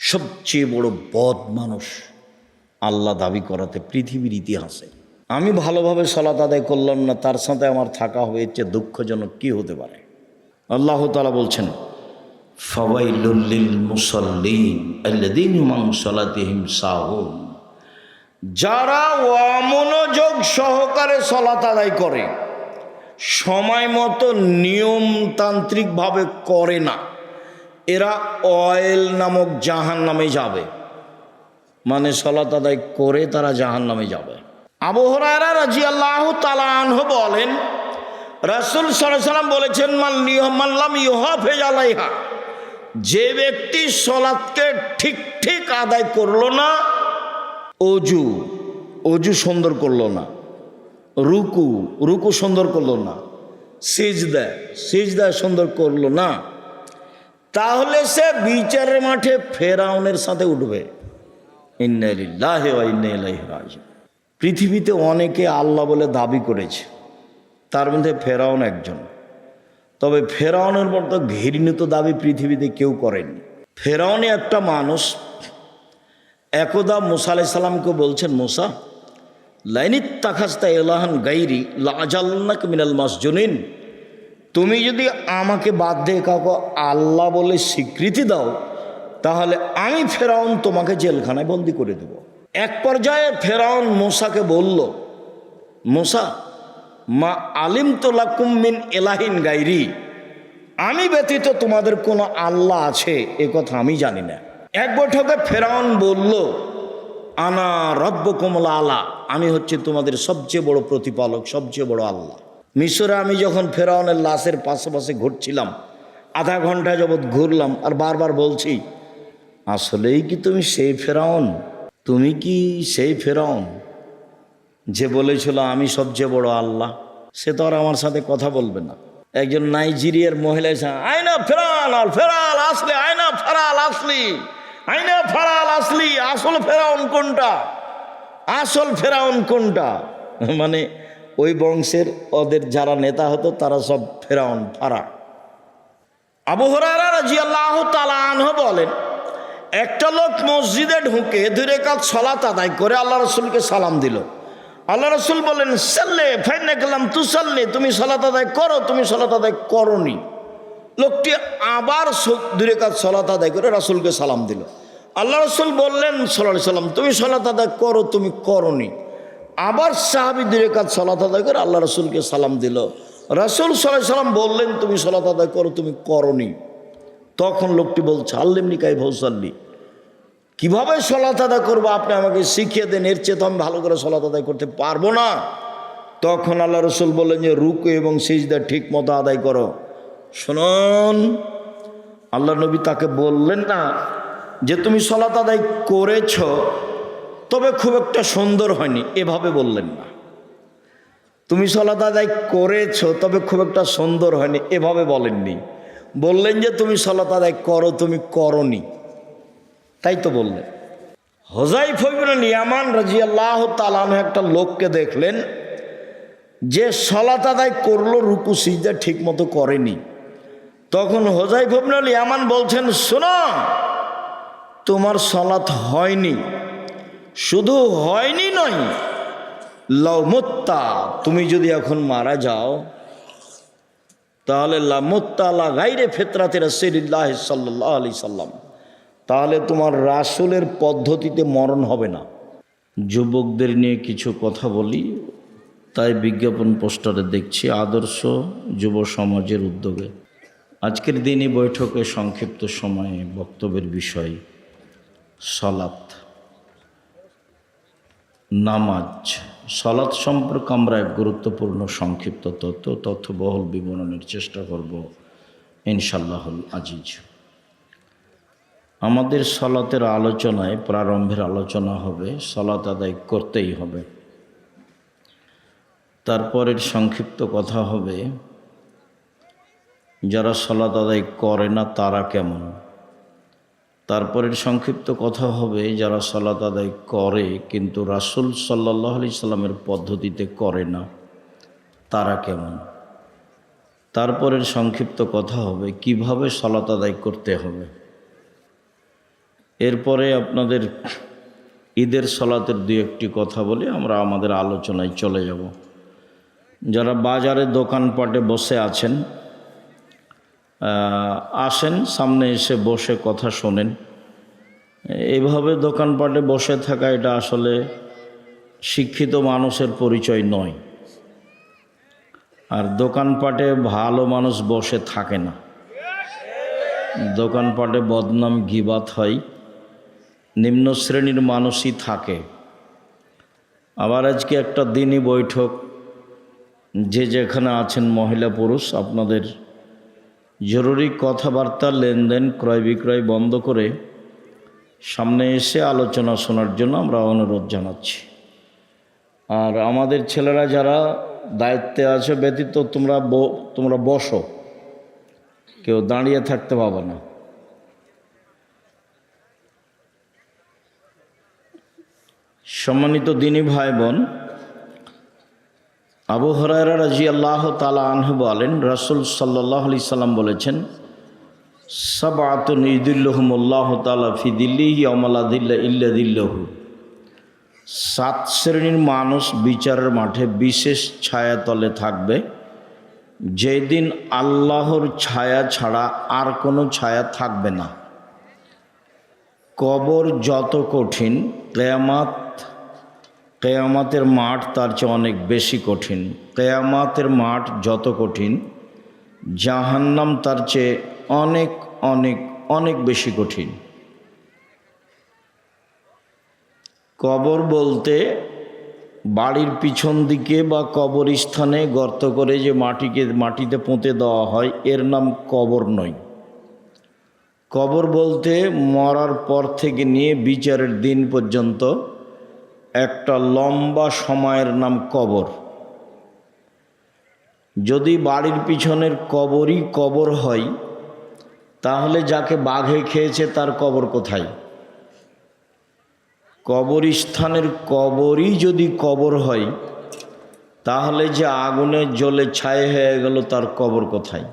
সবচেয়ে বড় বদ মানুষ আল্লাহ দাবি করাতে পৃথিবীর ইতিহাসে। আমি ভালোভাবে সালাত আদায় করলাম না, তার সাথে আমার থাকা হবে, এর চেয়ে দুঃখজনক কী হতে পারে? আল্লাহ তাআলা বলছেন, ফাওয়াইলুল লিল মুসাল্লিন আল্লাযীনা হুম আন সালাতিহিম সাহুন। যারা অমনোযোগ সহকারে সালাত আদায় করে, সময় মতো নিয়মতান্ত্রিকভাবে করে না, এরা অয়েল নামক জাহান্নামে যাবে। মানে সালাত আদায় করে তারা জাহান্নামে যাবে। আবু হুরায়রা রাদিয়াল্লাহু তাআলা আনহু বলেন, রাসূল সাল্লাল্লাহু আলাইহি ওয়াসাল্লাম বলেছেন, মান লাম ইউহাফিজ আলাইহা, যে ব্যক্তি সালাতকে ঠিক ঠিক আদায় করলো না, অজু সুন্দর করলো না, রুকু সুন্দর করলো না, সিজদা সুন্দর করলো না, তাহলে সে বিচারের মাঠে ফেরাউনের সাথে উঠবে। ইন্না লিল্লাহি ওয়া ইন্না ইলাইহি রাজিউন। পৃথিবীতে অনেকে আল্লাহ বলে দাবি করেছে, তার মধ্যে ফেরাউন একজন। তবে ফেরাউনের মতো ঘৃণিত দাবি পৃথিবীতে কেউ করেনি। ফেরাউনে একটা মানুষ একদা মুসা আলাইহিস সালামকে বলছেন, মুসা, লাইনিত্তাখাযতা ইলাহান গায়রি লাআজালনাকা মিনাল মাসজুনিন, তুমি যদি আমাকে বাদ দিয়ে কাউকে আল্লাহ বলে স্বীকৃতি দাও, তাহলে আমি ফেরাউন তোমাকে জেলখানায় বন্দি করে দেব। এক পর্যায়ে ফেরাউন মুসাকে বলল, মুসা, মা আলিমতু লাকুম মিন ইলাহিন গায়রি, আমি ব্যতীত তোমাদের কোনো আল্লাহ আছে এ কথা আমি জানি না। এক বৈঠকে ফেরাউন বলল, আনা রব্বুকুমুল আলা, আমি হচ্ছে তোমাদের সবচেয়ে বড় প্রতিপালক, সবচেয়ে বড় আল্লাহ। মিশরে আমি যখন ফেরাউনের লাশের পাশে ঘুরছিলাম, আধা ঘন্টা যাবৎ ঘুরলাম, আর বারবার বলছি, আসলেই কি তুমি সেই ফেরাউন? তুমি কি সেই ফেরাউন যে বলেছিল আমি সবচেয়ে বড় আল্লাহ? সে তো আর আমার সাথে কথা বলবে না। একজন নাইজেরিয়ার মহিলা এসে, আইনা ফেরাল আসলি, আইনা ফেরাল আসলি, আইনা ফেরাল আসলি, আসল ফেরাউন কোনটা? আসল ফেরাউন কোনটা? মানে ওই বংশের ওদের যারা নেতা হতো তারা সব ফেরাউন ফারা। আবু হুরায়রা রাদিয়াল্লাহু তাআলা আনহু বলেন, একটা লোক মসজিদে ঢুকে 2 রাকাত সালাত আদায় করে আল্লাহ রাসূলকে সালাম দিল। আল্লাহ রাসূল বলেন, সাল্লি ফাইন্নাকা লাম তুসাল্লি, তুমি সালাত আদায় করো, তুমি সালাত আদায় করোনি। লোকটি আবার 2 রাকাত সালাত আদায় করে রাসূলকে সালাম দিল। আল্লাহ রাসূল বললেন সাল্লাল্লাহু আলাইহি সাল্লাম, তুমি সালাত আদায় করো, তুমি করোনি। আবার সাহাবী 2 রাকাত সালাত আদায় করে আল্লাহ রাসূলকে সালাম দিল। রাসূল সাল্লাল্লাহু আলাইহি সাল্লাম বললেন, তুমি সালাত আদায় করো, তুমি করোনি। তখন লোকটি বলছে, আল্লিমনি কাইফা উসাল্লি, কিভাবে সালাত আদায় করবো আপনি আমাকে শিখিয়ে দেন, এর চেয়ে তো আমি ভালো করে সালাত আদায় করতে পারবো না। তখন আল্লাহ রাসূল বললেন যে রুকু এবং সিজদা ঠিক মতো আদায় করো। শুনুন, আল্লাহ নবী তাকে বললেন না যে তুমি সালাত আদায় করেছ, তবে খুব একটা সুন্দর হয়নি, এভাবে বললেন না। তুমি সালাত আদায় করেছ, তবে খুব একটা সুন্দর হয়নি, এভাবে বলেননি। বললেন যে তুমি সালাত আদায় করো, তুমি করোনি, তাই তো বললেন। হুযায়ফা ইবনে ইয়ামান রাদিয়াল্লাহু তাআলা আনহু একটা লোককে দেখলেন যে সালাত আদায় করলো, রুকু সিজদা ঠিক মতো করেনি। তখন হুযায়ফা ইবনে ইয়ামান বলছেন, শোনো, তোমার সালাত হয়নি, শুধু হয়নি নয়, লাউ মুত্তা, তুমি যদি এখন মারা যাও, তাহলে লা মুত্তা আলা গায়রি ফিতরাতি রাসূলিল্লাহ সাল্লাল্লাহু আলাইহি সাল্লাম, তাহলে তোমার রাসূলের পদ্ধতিতে মরণ হবে না। যুবকদের নিয়ে কিছু কথা বলি, তাই বিজ্ঞাপন পোস্টারে দেখছি আদর্শ যুব সমাজের উদ্যোগে আজকের দিনই বৈঠকে সংক্ষিপ্ত সময়ে বক্তব্যের বিষয় সালাত, নামাজ। সালাত সম্পর্কে আমরা এক গুরুত্বপূর্ণ সংক্ষিপ্ত তথ্যবহুল বিবরণের চেষ্টা করব ইনশাআল্লাহুল আজিজ। আমাদের সালাতের আলোচনায় প্রারম্ভের আলোচনা হবে সালাত আদায় করতেই হবে। তারপরের সংক্ষিপ্ত কথা হবে যারা সালাত আদায় করে না তারা কেমন। তারপরের সংক্ষিপ্ত কথা হবে যারা সালাত আদায় করে কিন্তু রাসূল সাল্লাল্লাহু আলাইহি সাল্লামের পদ্ধতিতে করে না তারা কেমন। তারপরের সংক্ষিপ্ত কথা হবে কিভাবে সালাত আদায় করতে হবে। এরপরে আপনাদের ঈদের সালাতের দুই একটি কথা বলে আমরা আমাদের আলোচনায় চলে যাব। যারা বাজারে দোকানপাটে বসে আছেন, আসেন সামনে এসে বসে কথা শোনেন। এইভাবে দোকানপাটে বসে থাকা এটা আসলে শিক্ষিত মানুষের পরিচয় নয়। আর দোকানপাটে ভালো মানুষ বসে থাকে না, দোকানপাটে বদনাম গীবাত হয়, নিম্ন শ্রেণীর মানুষই থাকে। আবার আজকে একটা দিনই বৈঠক, যে যেখানে আছেন মহিলা পুরুষ, আপনাদের জরুরি কথাবার্তা লেনদেন ক্রয় বিক্রয় বন্ধ করে সামনে এসে আলোচনা শোনার জন্য আমরা অনুরোধ জানাচ্ছি। আর আমাদের ছেলেরা যারা দায়িত্বে আছে ব্যতীত তোমরা বসো, কেউ দাঁড়িয়ে থাকতে পাবে না। সম্মানিত দিনী ভাই বোন, আবু হুরায়রা রাদিয়াল্লাহু তাআলা আনহু বলেন, রাসূল সাল্লাল্লাহু আলাইহি সাল্লাম বলেছেন, সাবআতুন ইযিল্লুহুমুল্লাহু তাআলা ফি দিল্লিহি ইয়াওমা লা দিল্লা ইল্লা দিল্লুহু। 7 শ্রেণীর মানুষ বিচারের মাঠে বিশেষ ছায়াতলে থাকবে, যেদিন আল্লাহর ছায়া ছাড়া আর কোনো ছায়া থাকবে না। কবর যত কঠিন, কেয়ামতের মাঠ তার চেয়ে অনেক বেশি কঠিন। কেয়ামতের মাঠ যত কঠিন, জাহান্নাম তার চেয়ে অনেক অনেক অনেক বেশি কঠিন। কবর বলতে বাড়ির পিছন দিকে বা কবরস্থানে গর্ত করে যে মাটিতে পুঁতে দেওয়া হয়, এর নাম কবর নয়। কবর বলতে মরার পর থেকে নিয়ে বিচারের দিন পর্যন্ত একটা লম্বা সময়ের নাম কবর। যদি বাড়ির পিছনের কবরই কবর হয়, তাহলে যাকে বাঘে খেয়েছে তার কবর কোথায়? কবরস্থানের কবরই যদি কবর হয়, তাহলে যে আগুনে জ্বলে ছাই হয়ে গেল তার কবর কোথায়?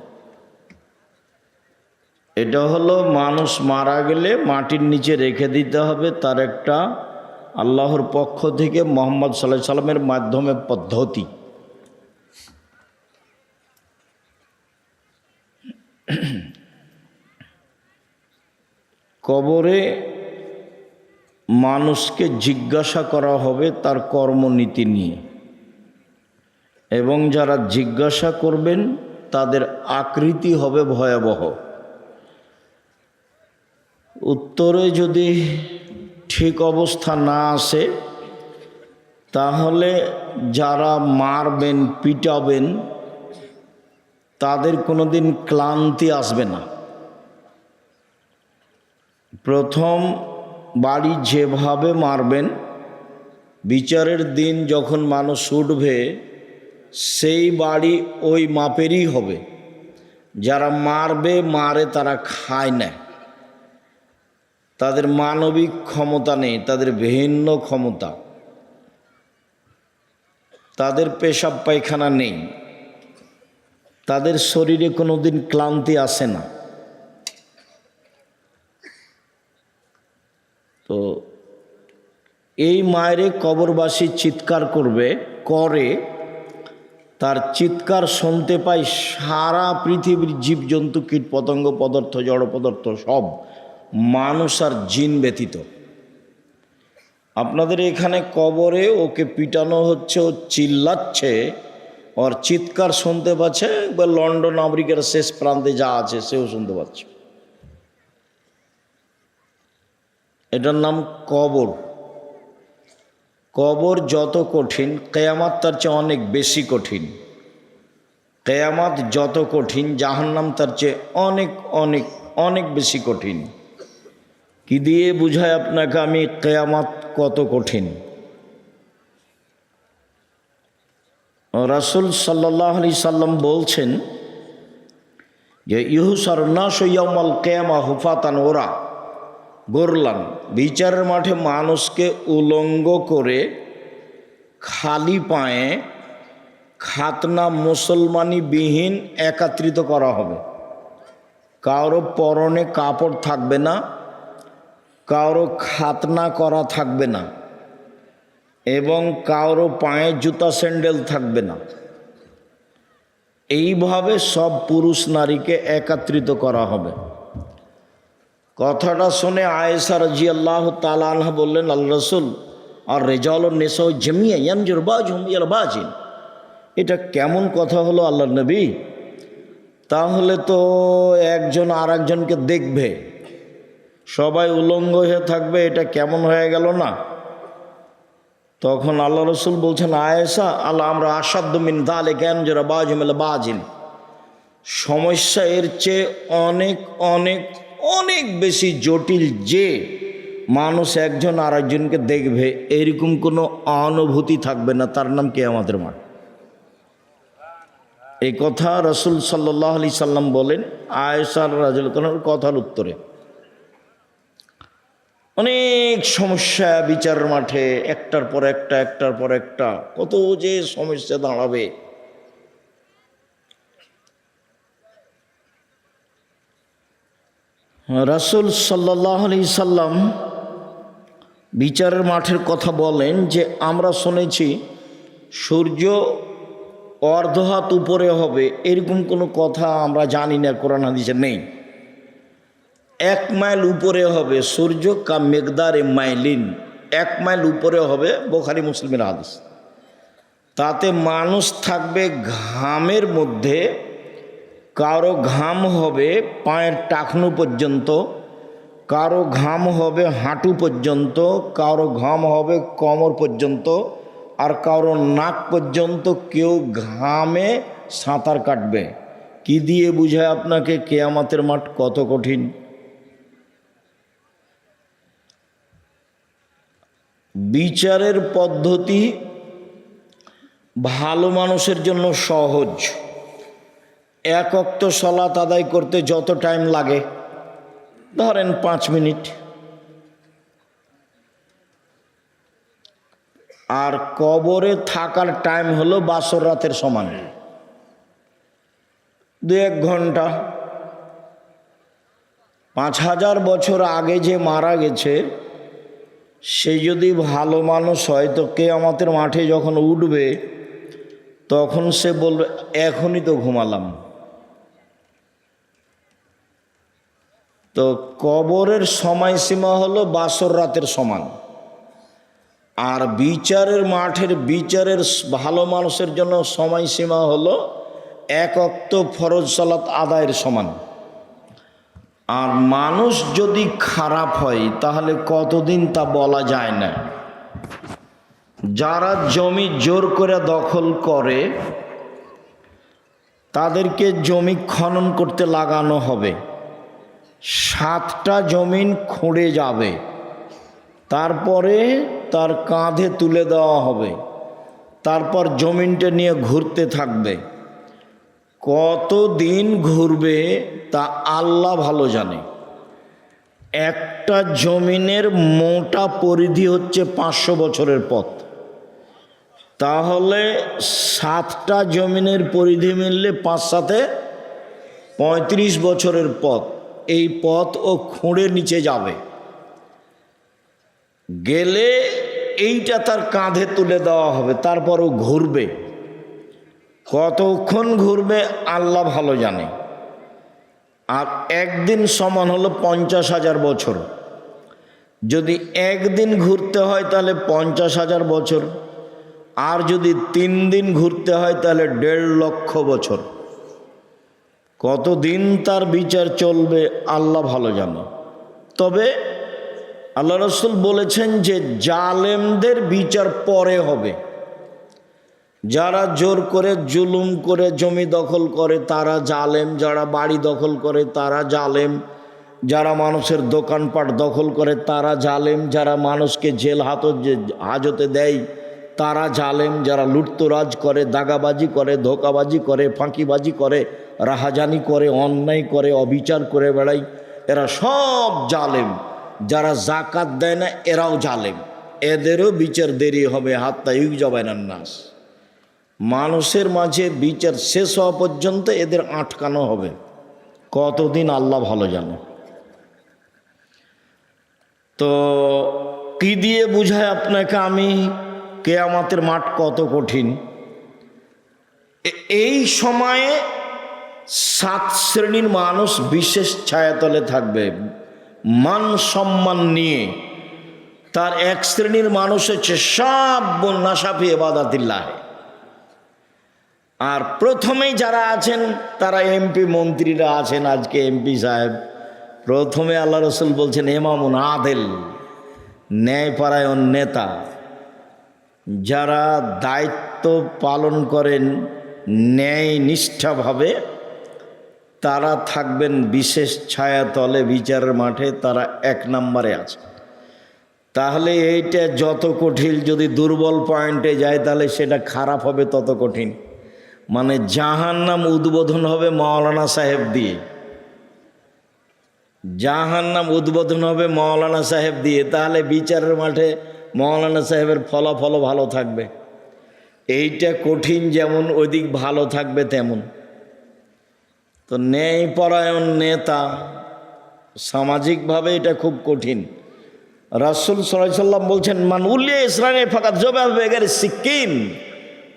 এটা হলো মানুষ মারা গেলে মাটির নিচে রেখে দিতে হবে, তার একটা আল্লাহর পক্ষ থেকে মুহাম্মদ সাল্লাল্লাহু আলাইহি সাল্লামের মাধ্যমে পদ্ধতি। কবরে মানুষকে জিজ্ঞাসা করা হবে তার কর্মনীতি নিয়ে, এবং যারা জিজ্ঞাসা করবেন তাদের আকৃতি হবে ভয়াবহ। উত্তরে যদি ঠিক অবস্থা না আসে, তাহলে যারা মারবেন পিটাবেন তাদের কোনোদিন ক্লান্তি আসবে না। প্রথম বাড়ি যেভাবে মারবেন, বিচারের দিন যখন মানুষ উঠবে সেই বাড়ি ওই মাপেরই হবে। যারা মারে তারা খায় না, তাদের মানবিক ক্ষমতা নেই, তাদের ভিন্ন ক্ষমতা, তাদের পেশাব পায়খানা নেই, তাদের শরীরে কোনোদিন ক্লান্তি আসে না। তো এই মায়েরে কবরবাসী চিৎকার করে তার চিৎকার শুনতে পাই সারা পৃথিবীর জীবজন্তু, কীট পতঙ্গ, পদার্থ, জড় পদার্থ সব, মানুষ আর জিন ব্যতীত। আপনাদের এখানে কবরে ওকে পিটানো হচ্ছে, ও চিল্লাচ্ছে, ওর চিৎকার শুনতে পাচ্ছে, একবার লন্ডন আমেরিকার শেষ প্রান্তে যা আছে সেও শুনতে পাচ্ছে। এটার নাম কবর। কবর যত কঠিন, কেয়ামত তার চেয়ে অনেক বেশি কঠিন। কেয়ামত যত কঠিন, জাহান্নাম তার চেয়ে অনেক অনেক অনেক বেশি কঠিন। কি দিয়ে বুঝায় আপনাকে আমি কেয়ামত কত কঠিন? রাসূল সাল্লাল্লাহু আলাইহি সাল্লাম বলছেন যে ইউহশারুন নাসু ইয়াউমাল কিয়ামা হুফাতান ওরা গোরলান। বিচারের মাঠে মানুষকে উলঙ্গ করে খালি পায়ে খাতনা মুসলমানি বিহীন একত্রিত করা হবে। কারো পরনে কাপড় থাকবে না, কারো খাতনা করা থাকবে না এবং কারো পায়ে জুতা স্যান্ডেল থাকবে না। এইভাবে সব পুরুষ নারীকে একত্রিত করা হবে। কথাটা শুনে আয়েশা রাদিয়াল্লাহু তাআলা আনহা বললেন, আল্লাহ রাসূল আর রিজাল ও নিসা জামিয়া ইয়ানজুর বাজহুম ইলা বাজিন, এটা কেমন কথা হলো আল্লাহর নবী? তাহলে তো একজন আর একজনকে দেখবে, সবাই উলঙ্গ হয়ে থাকবে, এটা কেমন হয়ে গেল না? তখন আল্লাহ রসুল বলছেন, আয়েশা আল্লাহ আমরা আসাধ্য মিন যালিকা ইয়ানজুর বাজহুম ইলা বাজিন, সমস্যা এর চেয়ে অনেক অনেক অনেক বেশি জটিল যে মানুষ একজন আর একজনকে দেখবে এরকম কোনো অনুভূতি থাকবে না, তার নাম কিয়ামতের মাঠ। এই কথা রাসূল সাল্লাল্লাহু আলাইহি সাল্লাম বলেন আয়েশা রাদিয়াল্লাহু আনহার কথার উত্তরে। অনেক সমস্যা বিচার মাঠে, একটার পর একটা একটার পর একটা কত যে সমস্যা দাঁড়াবে। রাসূল সাল্লাল্লাহু আলাইহি সাল্লাম বিচারের মাঠের কথা বলেন যে আমরা শুনেছি সূর্য অর্ধ হাত উপরে হবে, এরকম কোনো কথা আমরা জানি না, কোরআন হাদিসে নেই। 1 মাইল উপরে হবে সূর্য, কা মিকদারে মাইলিন, 1 মাইল উপরে হবে, বুখারী মুসলিমের হাদিস। তাতে মানুষ থাকবে ঘামের মধ্যে, কারো ঘাম হবে পায়ের টাকনু পর্যন্ত, কারো ঘাম হবে হাঁটু পর্যন্ত, কারো ঘাম হবে কোমর পর্যন্ত, আর কারো নাক পর্যন্ত। কেউ ঘামে সাঁতার কাটবে। কি দিয়ে বুঝায় আপনাকে কিয়ামতের মাঠ কত কঠিন? বিচারের পদ্ধতি ভালো মানুষের জন্য সহজ। 1 ওয়াক্ত সালাত আদায় করতে যত টাইম লাগে ধরেন 5 মিনিট, আর কবরে থাকার টাইম হলো বাসর রাতের সমান, 2-1 ঘন্টা। 5000 বছর আগে যে মারা গেছে সে যদি ভালো মানুষ হয় তো কিয়ামতের মাঠে যখন উঠবে তখন সে বলবে এখনই তো ঘুমালাম। তো কবরের সময়সীমা হলো বাসর রাতের সমান, আর বিচারের মাঠের বিচারের ভালো মানুষের জন্য সময়সীমা হলো 1 ওয়াক্ত ফরজ সালাত আদায়ের সমান। আর মানুষ যদি খারাপ হয় তাহলে কতদিন তা বলা যায় না। যারা জমি জোর করে দখল করে তাদেরকে জমি খনন করতে লাগানো হবে, 7টা জমিন খুঁড়ে যাবে, তারপরে তার কাঁধে তুলে দেওয়া হবে, তারপর জমিনটা নিয়ে ঘুরতে থাকবে। কতদিন ঘুরবে তা আল্লাহ ভালো জানে। একটা জমিনের মোটা পরিধি হচ্ছে 500 বছরের পথ, তাহলে 7টা জমিনের পরিধি মিললে 5×7 35 বছরের পথ। এই পথ ও খুঁড়ে নিচে যাবে, গেলে এইটা তার কাঁধে তুলে দেওয়া হবে, তারপর ও ঘুরবে। কতক্ষণ ঘুরবে আল্লাহ ভালো জানে। আর একদিন সমান হলো 50,000 বছর। যদি একদিন ঘুরতে হয় তাহলে 50,000 বছর, আর যদি 3 দিন ঘুরতে হয় তাহলে 1.5 লক্ষ বছর। কতদিন তার বিচার চলবে আল্লাহ ভালো জানে। তবে আল্লাহ রাসূল বলেছেন যে জালেমদের বিচার পরে হবে। যারা জোর করে জুলুম করে জমি দখল করে তারা জালেম, যারা বাড়ি দখল করে তারা জালেম, যারা মানুষের দোকানপাট দখল করে তারা জালেম, যারা মানুষকে জেল হাজতে দেয় তারা জালেম, যারা লুটতরাজ করে, দাগাবাজি করে, ধোকাবাজি করে, ফাঁকিবাজি করে, রাহাজানি করে, অন্যায় করে, অবিচার করে বেড়ায়, এরা সব জালেম। যারা জাকাত দেয় না এরাও জালেম, এদেরও বিচার দেরি হবে। হাত্তা ইউজাবাইনান নাস, মানুষের মাঝে বিচার শেষ হওয়া পর্যন্ত এদের আটকানো হবে। কতদিন আল্লাহ ভালো জানে। তো কি দিয়ে বুঝায় আপনাকে আমি কিয়ামতের মাঠ কত কঠিন? এই সময়ে 7 শ্রেণীর মানুষ বিশেষ ছায়াতলে থাকবে মান সম্মান নিয়ে। তার এক শ্রেণীর মানুষ হচ্ছে শাবুন নাশা ফি ইবাদাতিল্লাহ। আর প্রথমেই যারা আছেন তারা এমপি মন্ত্রীরা আছেন, আজকে এমপি সাহেব। প্রথমে আল্লাহ রসুল বলছেন ইমামুন আদেল, ন্যায়পরায়ণ নেতা। যারা দায়িত্ব পালন করেন ন্যায় নিষ্ঠাভাবে, তারা থাকবেন বিশেষ ছায়াতলে বিচারের মাঠে, তারা 1 নম্বরে আছে। তাহলে এইটা যত কঠিন, যদি দুর্বল পয়েন্টে যায় তাহলে সেটা খারাপ হবে তত কঠিন। মানে জাহান্নাম উদ্বোধন হবে মাওলানা সাহেব দিয়ে, জাহান্নাম উদ্বোধন হবে মাওলানা সাহেব দিয়ে। তাহলে বিচারের মাঠে মাওলানা সাহেবের ফলাফল ভালো থাকবে। এইটা কঠিন যেমন, ওইদিক ভালো থাকবে তেমন। তো ন্যায়পরায়ণ নেতা, সামাজিকভাবে এটা খুব কঠিন। রাসূল সাল্লাল্লাহু আলাইহি ওয়াসাল্লাম বলছেন মান উলিয়া ইসরানে ফাকাত জবাব বেগার সিকিন।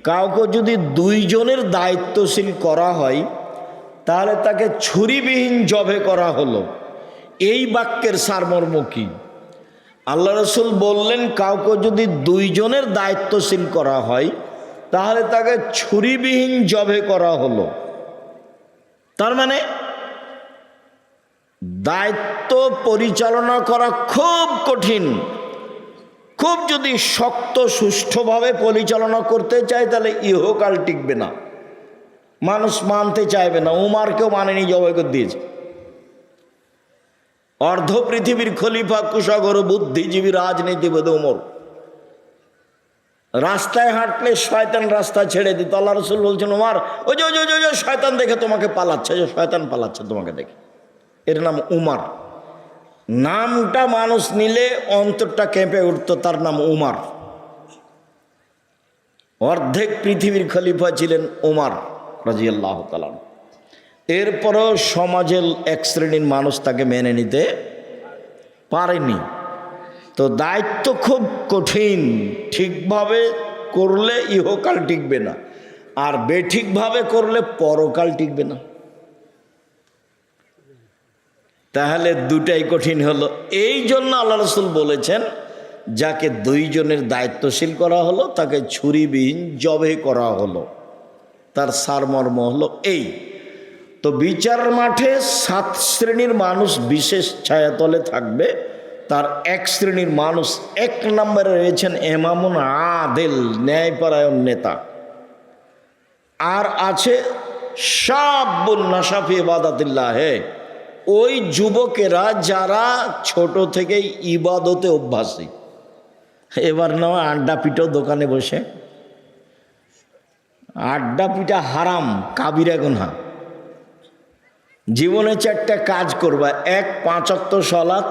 কাউকে যদি 2 জনের দায়িত্বশীল করা হয় তাহলে তাকে ছুরিবিহীন জবে করা হলো। এই বাক্যের সারমর্ম কি? আল্লাহ রসুল বললেন কাউকে যদি 2 জনের দায়িত্বশীল করা হয় তাহলে তাকে ছুরিবিহীন জবে করা হলো। তার মানে দায়িত্ব পরিচালনা করা খুব কঠিন। খুব যদি শক্ত সুষ্ঠুভাবে পরিচালনা করতে চায় তাহলে ইহকাল টিকবে না, মানুষ মানতে চাইবে না। উমারকেও মানেনি, জবাই করে দিয়েছে। অর্ধ পৃথিবীর খলিফা, কুশাগর, বুদ্ধিজীবী, রাজনীতিবিদ উমর। রাস্তায় হাঁটলে শয়তান রাস্তা ছেড়ে দিত। আল্লাহ রসুল বলছেন উমার, ওই যে শয়তান দেখে তোমাকে পালাচ্ছে, যে শয়তান পালাচ্ছে তোমাকে দেখে। এর নাম উমার। নামটা মানুষ নিলে অন্তরটা কেঁপে উঠত, তার নাম উমার। অর্ধেক পৃথিবীর খলিফা ছিলেন উমার রাদিয়াল্লাহু তাআলা। এরপরও সমাজের 1 শ্রেণীর মানুষ তাকে মেনে নিতে পারেনি। তো দায়িত্ব খুব কঠিন। ঠিকভাবে করলে ইহকাল টিকবে না, আর বেঠিকভাবে করলে পরকাল টিকবে না। তাহলে দুটাই কঠিন হলো। এই জন্য আল্লাহ রসুল বলেছেন যাকে 2 জনের দায়িত্বশীল করা হলো তাকে ছুরিবিহীন জবে করা হলো। তার সারমর্ম হলো এই। তো বিচার মাঠে 7 শ্রেণীর মানুষ বিশেষ ছায়াতলে থাকবে। তার 1 শ্রেণীর মানুষ 1 নম্বরে রয়েছেন ইমামুন আদেল, ন্যায়পরায়ণ নেতা। আর আছে শাবুন নাশা ফি ইবাদাতিল্লাহ, ওই যুবকেরা যারা ছোট থেকেই ইবাদতে অভ্যাসী। এবার না আড্ডা পিটো দোকানে বসে, আড্ডা পিটা হারাম, কাবিরা গুনাহ। জীবনে 4টা কাজ করবা: 1 5 ওয়াক্ত সালাত,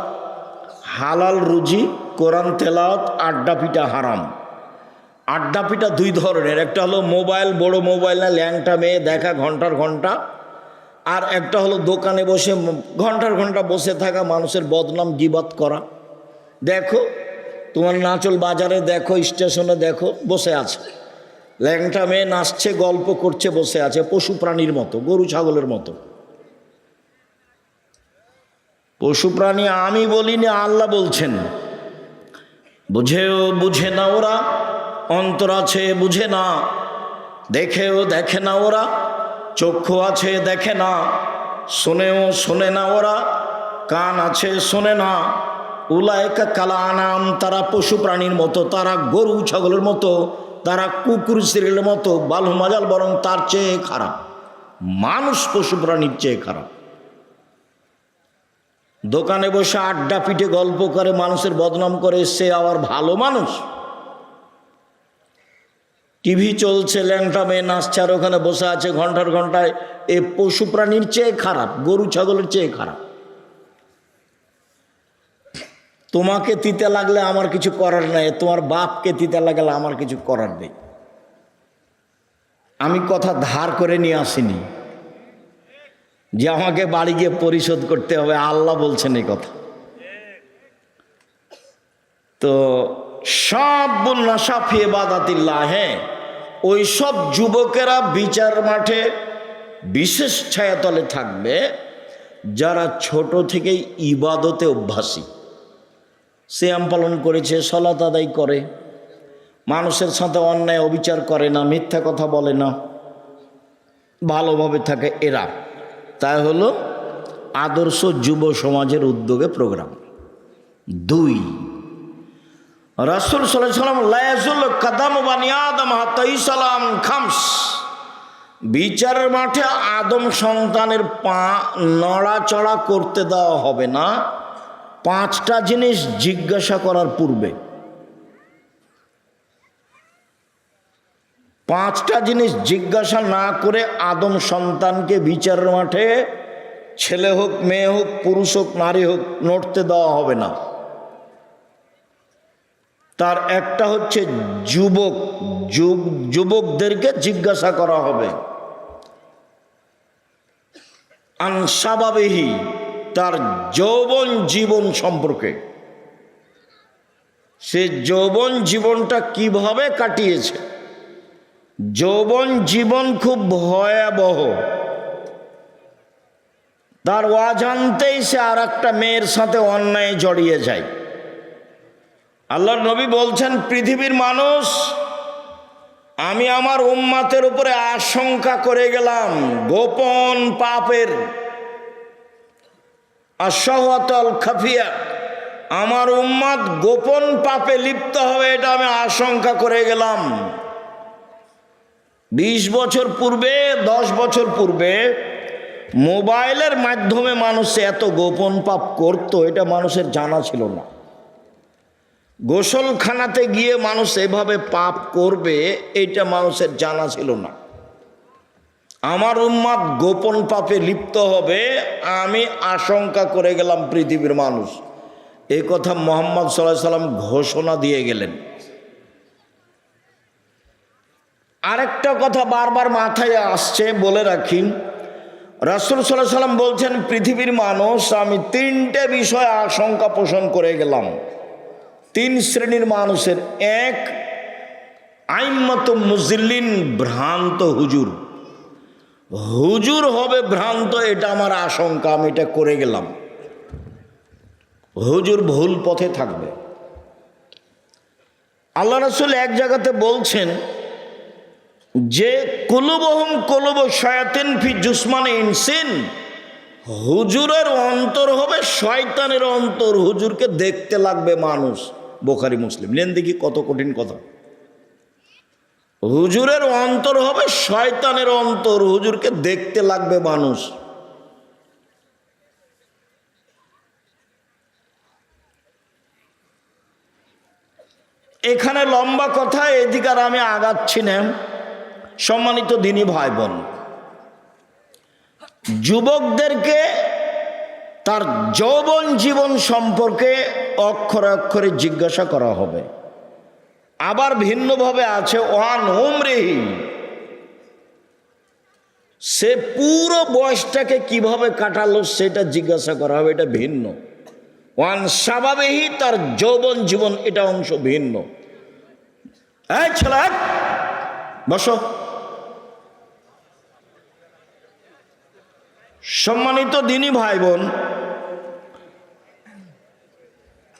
হালাল রুজি, কোরআন তেলাওয়াত। আড্ডা পিটা হারাম। আড্ডা পিটা 2 ধরনের, একটা হলো মোবাইল, বড় মোবাইল না ল্যাংটা মেয়ে দেখা ঘন্টার ঘন্টা, আর একটা হলো দোকানে বসে ঘন্টার ঘন্টা বসে থাকা, মানুষের বদনাম গিবত করা। দেখো তোমার নাচল বাজারে দেখো, স্টেশনে দেখো, বসে আছে ল্যাংটা মেয়ে, নাচছে, গল্প করছে, বসে আছে পশু প্রাণীর মতো, গরু ছাগলের মতো। পশু প্রাণী আমি বলিনি, আল্লাহ বলছেন। বুঝেও বুঝে না ওরা, অন্তর আছে বুঝে না, দেখেও দেখে না ওরা, চক্ষু আছে দেখে না, শোনেও শোনে না ওরা, কান আছে শোনে না। উলাইকা কাল আনাম, তারা পশু প্রাণীর মতো, তারা গরু ছাগলের মতো, তারা কুকুর শিরের মতো। বালু মাজাল, বরং তার চেয়ে খারাপ। মানুষ পশু প্রাণীর চেয়ে খারাপ। দোকানে বসে আড্ডা পিঠে গল্প করে, মানুষের বদনাম করে, সে আবার ভালো মানুষ? টিভি চলছে, ল্যাংটা মেয়ে নাচছে, আর ওখানে বসে আছে ঘন্টার ঘন্টায়। এ পশু প্রাণীর চেয়ে খারাপ, গরু ছাগলের চেয়ে খারাপ। তোমাকে তিতে লাগলে আমার কিছু করার নাই, তোমার বাপকে তিতে লাগলে আমার কিছু করার নেই। আমি কথা ধার করে নিয়ে আসিনি যে আমাকে বাড়ি গিয়ে পরিশোধ করতে হবে। আল্লাহ বলছেন এই কথা। তো শাবুন নাশা ফি ইবাদাতিল্লাহ, হ্যাঁ, ওই সব যুবকেরা বিচার মাঠে বিশেষ ছায়াতলে থাকবে যারা ছোট থেকেই ইবাদতে অভ্যাসী, সিয়াম পালন করেছে, সালাত আদায় করে, মানুষের সাথে অন্যায় অবিচার করে না, মিথ্যা কথা বলে না, ভালোভাবে থাকে এরা। তাই হলো আদর্শ যুব সমাজের উদ্যোগে প্রোগ্রাম। 2, রাসূল সাল্লাল্লাহু আলাইহি ওয়াসাল্লাম লা ইয়াজুল কাদাম বানি আদম হাত্তা ইসলাম খামস, বিচারের মাঠে আদম সন্তানের পা নড়াচড়া করতে দেওয়া হবে না 5টা জিনিস জিজ্ঞাসা করার পূর্বে। 5টা জিনিস জিজ্ঞাসা না করে আদম সন্তানকে বিচারের মাঠে, ছেলে হোক মেয়ে হোক পুরুষ হোক নারী হোক, নড়তে দেওয়া হবে না। তার একটা হচ্ছে যুবকদেরকে জিজ্ঞাসা করা হবে আনসাবাবিহি, তার যৌবন জীবন সম্পর্কে, সে যৌবন জীবনটা কিভাবে কাটিয়েছে। যৌবন জীবন খুব ভয়াবহ, তার অজান্তেই সে আর একটা মেয়ের সাথে অন্যায় জড়িয়ে যায়। আল্লাহর নবী বলছেন, পৃথিবীর মানুষ, আমি আমার উম্মাতের উপরে আশঙ্কা করে গেলাম গোপন পাপের, আশহাওয়াতুল খাফিয়া, আমার উম্মাত গোপন পাপে লিপ্ত হবে, এটা আমি আশঙ্কা করে গেলাম। 20 বছর পূর্বে, 10 বছর পূর্বে মোবাইলের মাধ্যমে মানুষ এত গোপন পাপ করত, এটা মানুষের জানা ছিল না। গোসলখানাতে গিয়ে মানুষ এভাবে পাপ করবে, এটা মানুষের জানা ছিল না। আমার উম্মাত গোপন পাপে লিপ্ত হবে, আমি আশঙ্কা করে গেলাম পৃথিবীর মানুষ। এই কথা মুহাম্মদ সাল্লাল্লাহু আলাইহি সাল্লাম ঘোষণা দিয়ে গেলেন। আরেকটা কথা বারবার মাথায় আসছে, বলে রাখি, রাসূল সাল্লাল্লাহু আলাইহি সাল্লাম বলছেন, পৃথিবীর মানুষ, আমি 3টে বিষয় আশঙ্কা পোষণ করে গেলাম 3 শ্রেণীর মানুষের। 1, আইম্মাতুম মুজিল্লিন, ভ্রান্ত হুজুর। হুজুর হবে ভ্রান্ত, এটা আমার আশঙ্কা, আমি এটা করে গেলাম। হুজুর ভুল পথে থাকবে। আল্লাহ রাসূল এক জায়গাতে বলছেন যে কুলুবহুম কুলুবু শায়াতিন ফি জুসমানি ইনসিন, হুজুরের অন্তর হবে শয়তানের অন্তর, হুজুরকে দেখতে লাগবে মানুষ। বুখারী মুসলিম। নেন দেখি কত কঠিন কথা। হুজুরের অন্তর হবে শয়তানের অন্তর, হুজুরকে দেখতে লাগবে মানুষ। এখানে লম্বা কথা, এদিকে আর আমি আগাচ্ছি না। সম্মানিত দিনী ভাই বোন, যুবকদেরকে তার যৌবন জীবন সম্পর্কে অক্ষরে অক্ষরে জিজ্ঞাসা করা হবে। আবার ভিন্নভাবে আছে ওয়ান উমরিহি, সে পুরো বয়সটাকে কিভাবে কাটালো সেটা জিজ্ঞাসা করা হবে, এটা ভিন্ন। ওয়ান শাবাবিহি, তার যৌবন জীবন, এটা অংশ ভিন্ন। এই ছেলে বসো। সম্মানিত দিনী ভাই বোন,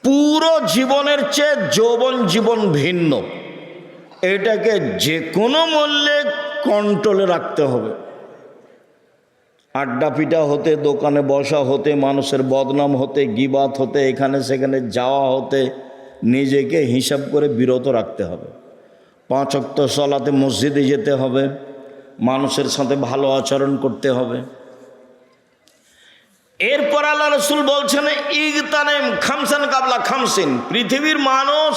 পুরো জীবনের চেয়ে যৌবন জীবন ভিন্ন। এটাকে যে কোনো মূল্যে কন্ট্রোলে রাখতে হবে। আড্ডা পিটা হতে, দোকানে বসা হতে, মানুষের বদনাম হতে, গিবাত হতে, এখানে সেখানে যাওয়া হতে নিজেকে হিসাব করে বিরত রাখতে হবে। 5 ওয়াক্ত সালাতে মসজিদে যেতে হবে, মানুষের সাথে ভালো আচরণ করতে হবে। এরপর আল্লাহ রাসূল বলছেন, ইগতানিম খামসান কাবলা খামসিন, পৃথিবীর মানুষ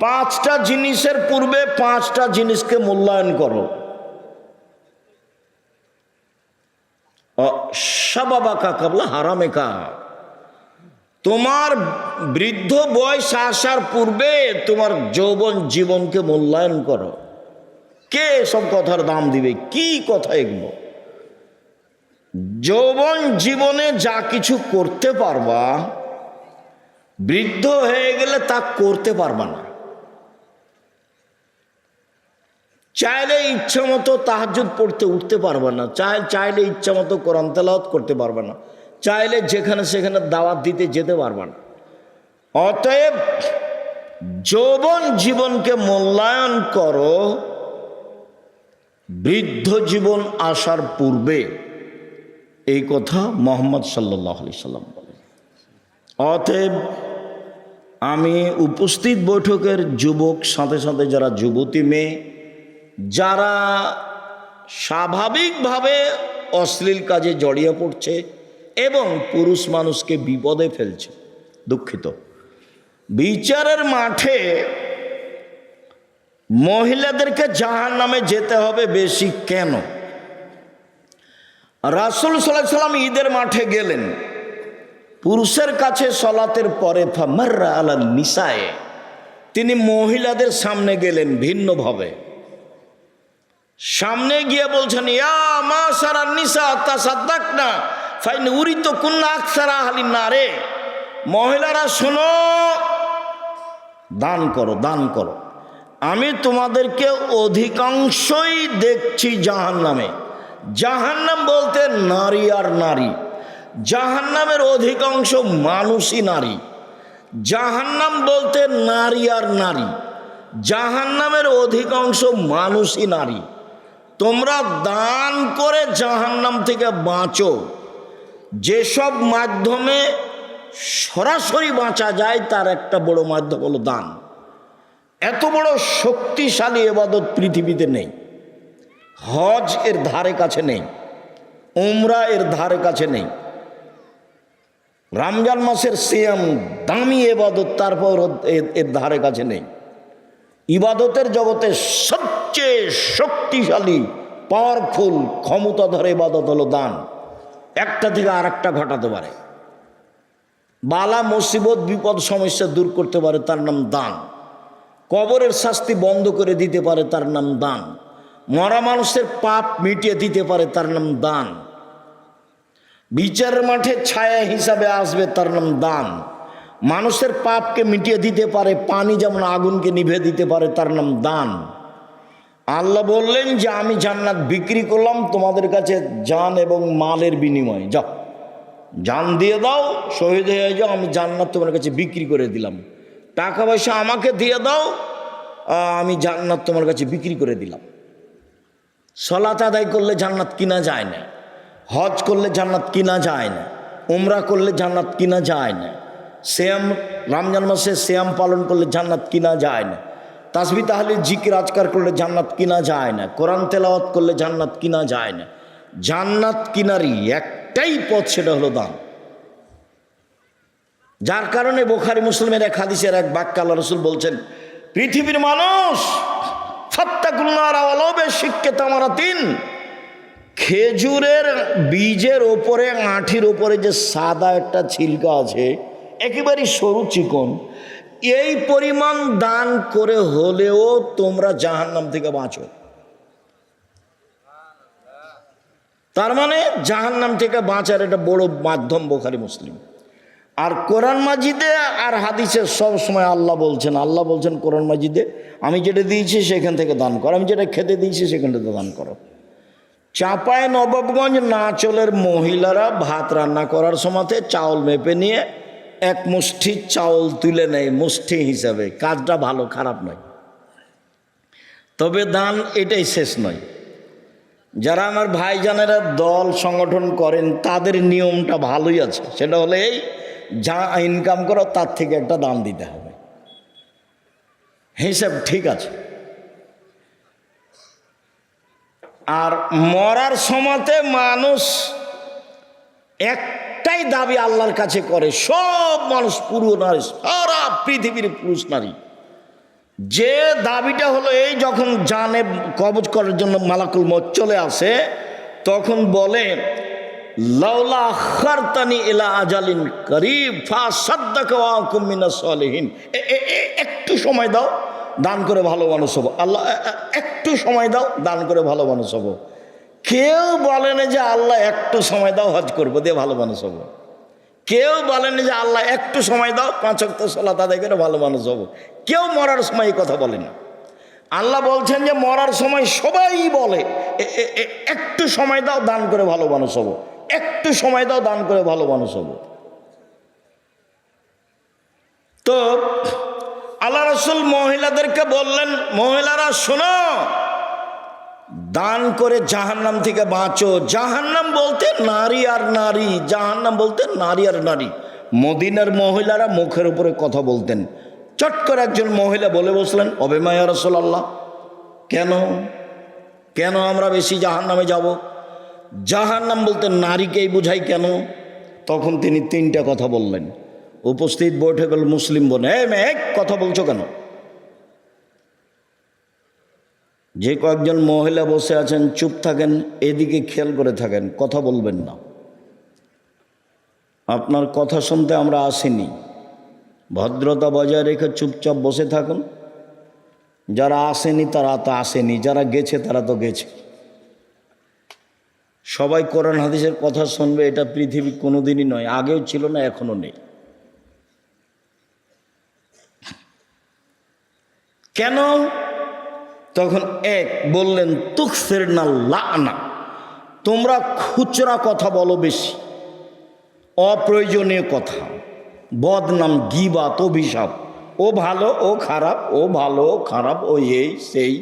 5টা জিনিসের পূর্বে 5টা জিনিসকে মূল্যায়ন করো। শাবাবাকা কাবলা হারামেকা, তোমার বৃদ্ধ বয়স আসার পূর্বে তোমার যৌবন জীবনকে মূল্যায়ন করো। কে সব কথার দাম দিবে? কি কথা এগুলো? যৌবন জীবনে যা কিছু করতে পারবা, বৃদ্ধ হয়ে গেলে তা করতে পারবে না। চাইলে ইচ্ছা মতো তাহাজ্জুদ পড়তে উঠতে পারবে না, চাইলে ইচ্ছা মতো কোরআন তেলাওয়াত করতে পারবে না, চাইলে যেখানে সেখানে দাওয়াত দিতে যেতে পারবে না। অতএব যৌবন জীবনকে মূল্যায়ন করো বৃদ্ধ জীবন আসার পূর্বে, এই কথা মুহাম্মদ সাল্লাল্লাহু আলাইহি সাল্লাম বলেন। অতএব আমি উপস্থিত বৈঠকের যুবক, সাথে সাথে যারা যুবতী মেয়ে, যারা স্বাভাবিকভাবে অশ্লীল কাজে জড়িয়ে পড়ছে এবং পুরুষ মানুষকে বিপদে ফেলছে, দুঃখিত, বিচারের মাঠে মহিলাদেরকে জাহান্নামে যেতে হবে বেশি কেন? রাসূল সাল্লাল্লাহু আলাইহি সাল্লাম ঈদের মাঠে গেলেন, পুরুষের কাছে সলাতের পরে ফামাররা আলান নিসায়ে, তিনি মহিলাদের সামনে গেলেন ভিন্নভাবে। সামনে গিয়ে বলছেন, ইয়া মাশারান নিসা তাসাদ্দাকনা ফাইন উরিতু কুন্না আকসারা আহলিন নারে, মহিলারা শোনো, দান করো, দান করো, আমি তোমাদেরকে অধিকাংশই দেখছি জাহান্নামে। জাহান্নাম বলতে নারী আর নারী, জাহান্নামের অধিকাংশ মানুষই নারী। জাহান্নাম বলতে নারী আর নারী, জাহান্নামের অধিকাংশ মানুষই নারী। তোমরা দান করে জাহান্নাম থেকে বাঁচো। যেসব মাধ্যমে সরাসরি বাঁচা যায় তার একটা বড় মাধ্যম হলো দান। এত বড় শক্তিশালী ইবাদত পৃথিবীতে নেই। হজ এর ধারে কাছে নেই, উমরা এর ধারে কাছে নেই। রমজান মাসের সিয়াম দামি ইবাদত, তারপর এর ধারে কাছে নেই। ইবাদতের জগতে সবচেয়ে শক্তিশালী, পাওয়ারফুল, ক্ষমতাধর ইবাদত হলো দান। একটা থেকে আর একটা ঘটাতে পারে, বালা মুসিবত বিপদ সমস্যা দূর করতে পারে, তার নাম দান। কবরের শাস্তি বন্ধ করে দিতে পারে, তার নাম দান। মরা মানুষের পাপ মিটিয়ে দিতে পারে, তার নাম দান। বিচারের মাঠে ছায়া হিসাবে আসবে, তার নাম দান। মানুষের পাপকে মিটিয়ে দিতে পারে, পানি যেমন আগুনকে নিভে দিতে পারে, তার নাম দান। আল্লাহ বললেন যে আমি জান্নাত বিক্রি করলাম তোমাদের কাছে জান এবং মালের বিনিময়ে, যাও জান দিয়ে দাও, শহীদ হয়ে যাও, আমি জান্নাত তোমার কাছে বিক্রি করে দিলাম। টাকা পয়সা আমাকে দিয়ে দাও, আমি জান্নাত তোমার কাছে বিক্রি করে দিলাম। সালাত আদায় করলে জান্নাত কিনা যায় না, হজ করলে জান্নাত কিনা যায় না, উমরা করলে জান্নাত কিনা যায় না, সিয়াম রমজান মাসে সিয়াম পালন করলে জান্নাত কিনা যায় না, তাসবিহ তাহলিল জিকির আজকার করলে জান্নাত কিনা যায় না, কোরআন তেলাওয়াত করলে জান্নাত কিনা যায় না। জান্নাত কিনারই একটাই পথ, সেটা হলো দান। যার কারণে বুখারী মুসলিমের এক হাদিসের এক বাক্য আল্লাহ রাসূল বলছেন, পৃথিবীর মানুষ ফাত্তাকুন নারা ওয়ালাউ বিশিক্কি তামারাতিন, খেজুরের বীজের ওপরে, আঁঠির ওপরে যে সাদা একটা ছিলকা আছে, একেবারে সরু চিকন, এই পরিমাণ দান করে হলেও তোমরা জাহান্নাম থেকে বাঁচো। তার মানে জাহান্নাম থেকে বাঁচার এটা বড় মাধ্যম বুখারী মুসলিম। আর কোরআন মাজিদে আর হাদিসে সব সময় আল্লাহ বলছেন কোরআন মাজিদে, আমি যেটা দিয়েছি সেখান থেকে দান করো, আমি যেটা খেতে দিয়েছি সেখান থেকে দান করো। চাঁপায় নবাবগঞ্জ নাচলের মহিলারা ভাত রান্না করার সময়তে চাউল মেপে নিয়ে এক মুষ্টি চাউল তুলে নেয় মুষ্টি হিসাবে। কাজটা ভালো, খারাপ নয়, তবে দান এটাই শেষ নয়। যারা আমার ভাইজানেরা দল সংগঠন করেন তাদের নিয়মটা ভালোই আছে, সেটা হলে এই যা ইনকাম করো তার থেকে একটা দান দিতে হবে, হিসাব ঠিক আছে। আর মরার সময়তে মানুষ একটাই দাবি আল্লাহর কাছে করে, সব মানুষ, পুরো নারী, সারা পৃথিবীর পুরুষ নারী, যে দাবিটা হলো এই, যখন জানে কবজ করার জন্য মালাকুল মউত চলে আসে, তখন বলে লাউলা আখারতানি ইলা আজালিন করিব ফাসাদদাকা ওয়া আকুম মিনাস সালিহিন, একটু সময় দাও, দান করে ভালো মানুষ হবো। আল্লাহ একটু সময় দাও, দান করে ভালো মানুষ হবো। কেউ বলে না যে আল্লাহ একটু সময় দাও, হজ করবো দিয়ে ভালো মানুষ হবো। কেউ বলেনি যে আল্লাহ একটু সময় দাও 5 ওয়াক্ত সালাত আদায় করে ভালো মানুষ হবো, কেউ মরার সময় এই কথা বলে না। আল্লাহ বলছেন যে মরার সময় সবাই বলে একটু সময় দাও, দান করে ভালো মানুষ হবো, একটু সময় দাও, দান করে ভালো মানুষ হবো। তো আল্লাহ রাসূল মহিলাদেরকে বললেন, মহিলারা শোনো, দান করে জাহান্নাম থেকে বাঁচো। জাহান্নাম বলতে নারী আর নারী, জাহান্নাম বলতে নারী আর নারী। মদিনার মহিলারা মুখের উপরে কথা বলতেন। চট করে একজন মহিলা বলে বসলেন, অবেমা ইয়া রাসূলুল্লাহ, কেন কেন আমরা বেশি জাহান্নামে যাব? জাহান্নাম বলতে নারীকেই বুঝাই কেন? তখন তিনি 3টা কথা বললেন। উপস্থিত বৈঠে গেল মুসলিম বোন, এই মেয়ে কথা বলছো কেন? যে কয়েকজন মহিলা বসে আছেন চুপ থাকেন, এদিকে খেয়াল করে থাকেন, কথা বলবেন না। আপনার কথা শুনতে আমরা আসিনি, ভদ্রতা বজায় রেখে চুপচাপ বসে থাকুন। যারা আসেনি তারা তো আসেনি, যারা গেছে তারা তো গেছে। সবাই কোরআন হাদিসের কথা শুনবে এটা পৃথিবী কোনোদিনই নয়, আগেও ছিল না, এখনো নেই। কেন? তখন এক বললেন, তুকসিরনা লানা, তোমরা খুচরা কথা বলো বেশি, অপ্রয়োজনীয় কথা, বদনাম, গীবাত, অভিশাপ, ও ভালো ও খারাপ, ও ভালো ও খারাপ, ও এই সেই।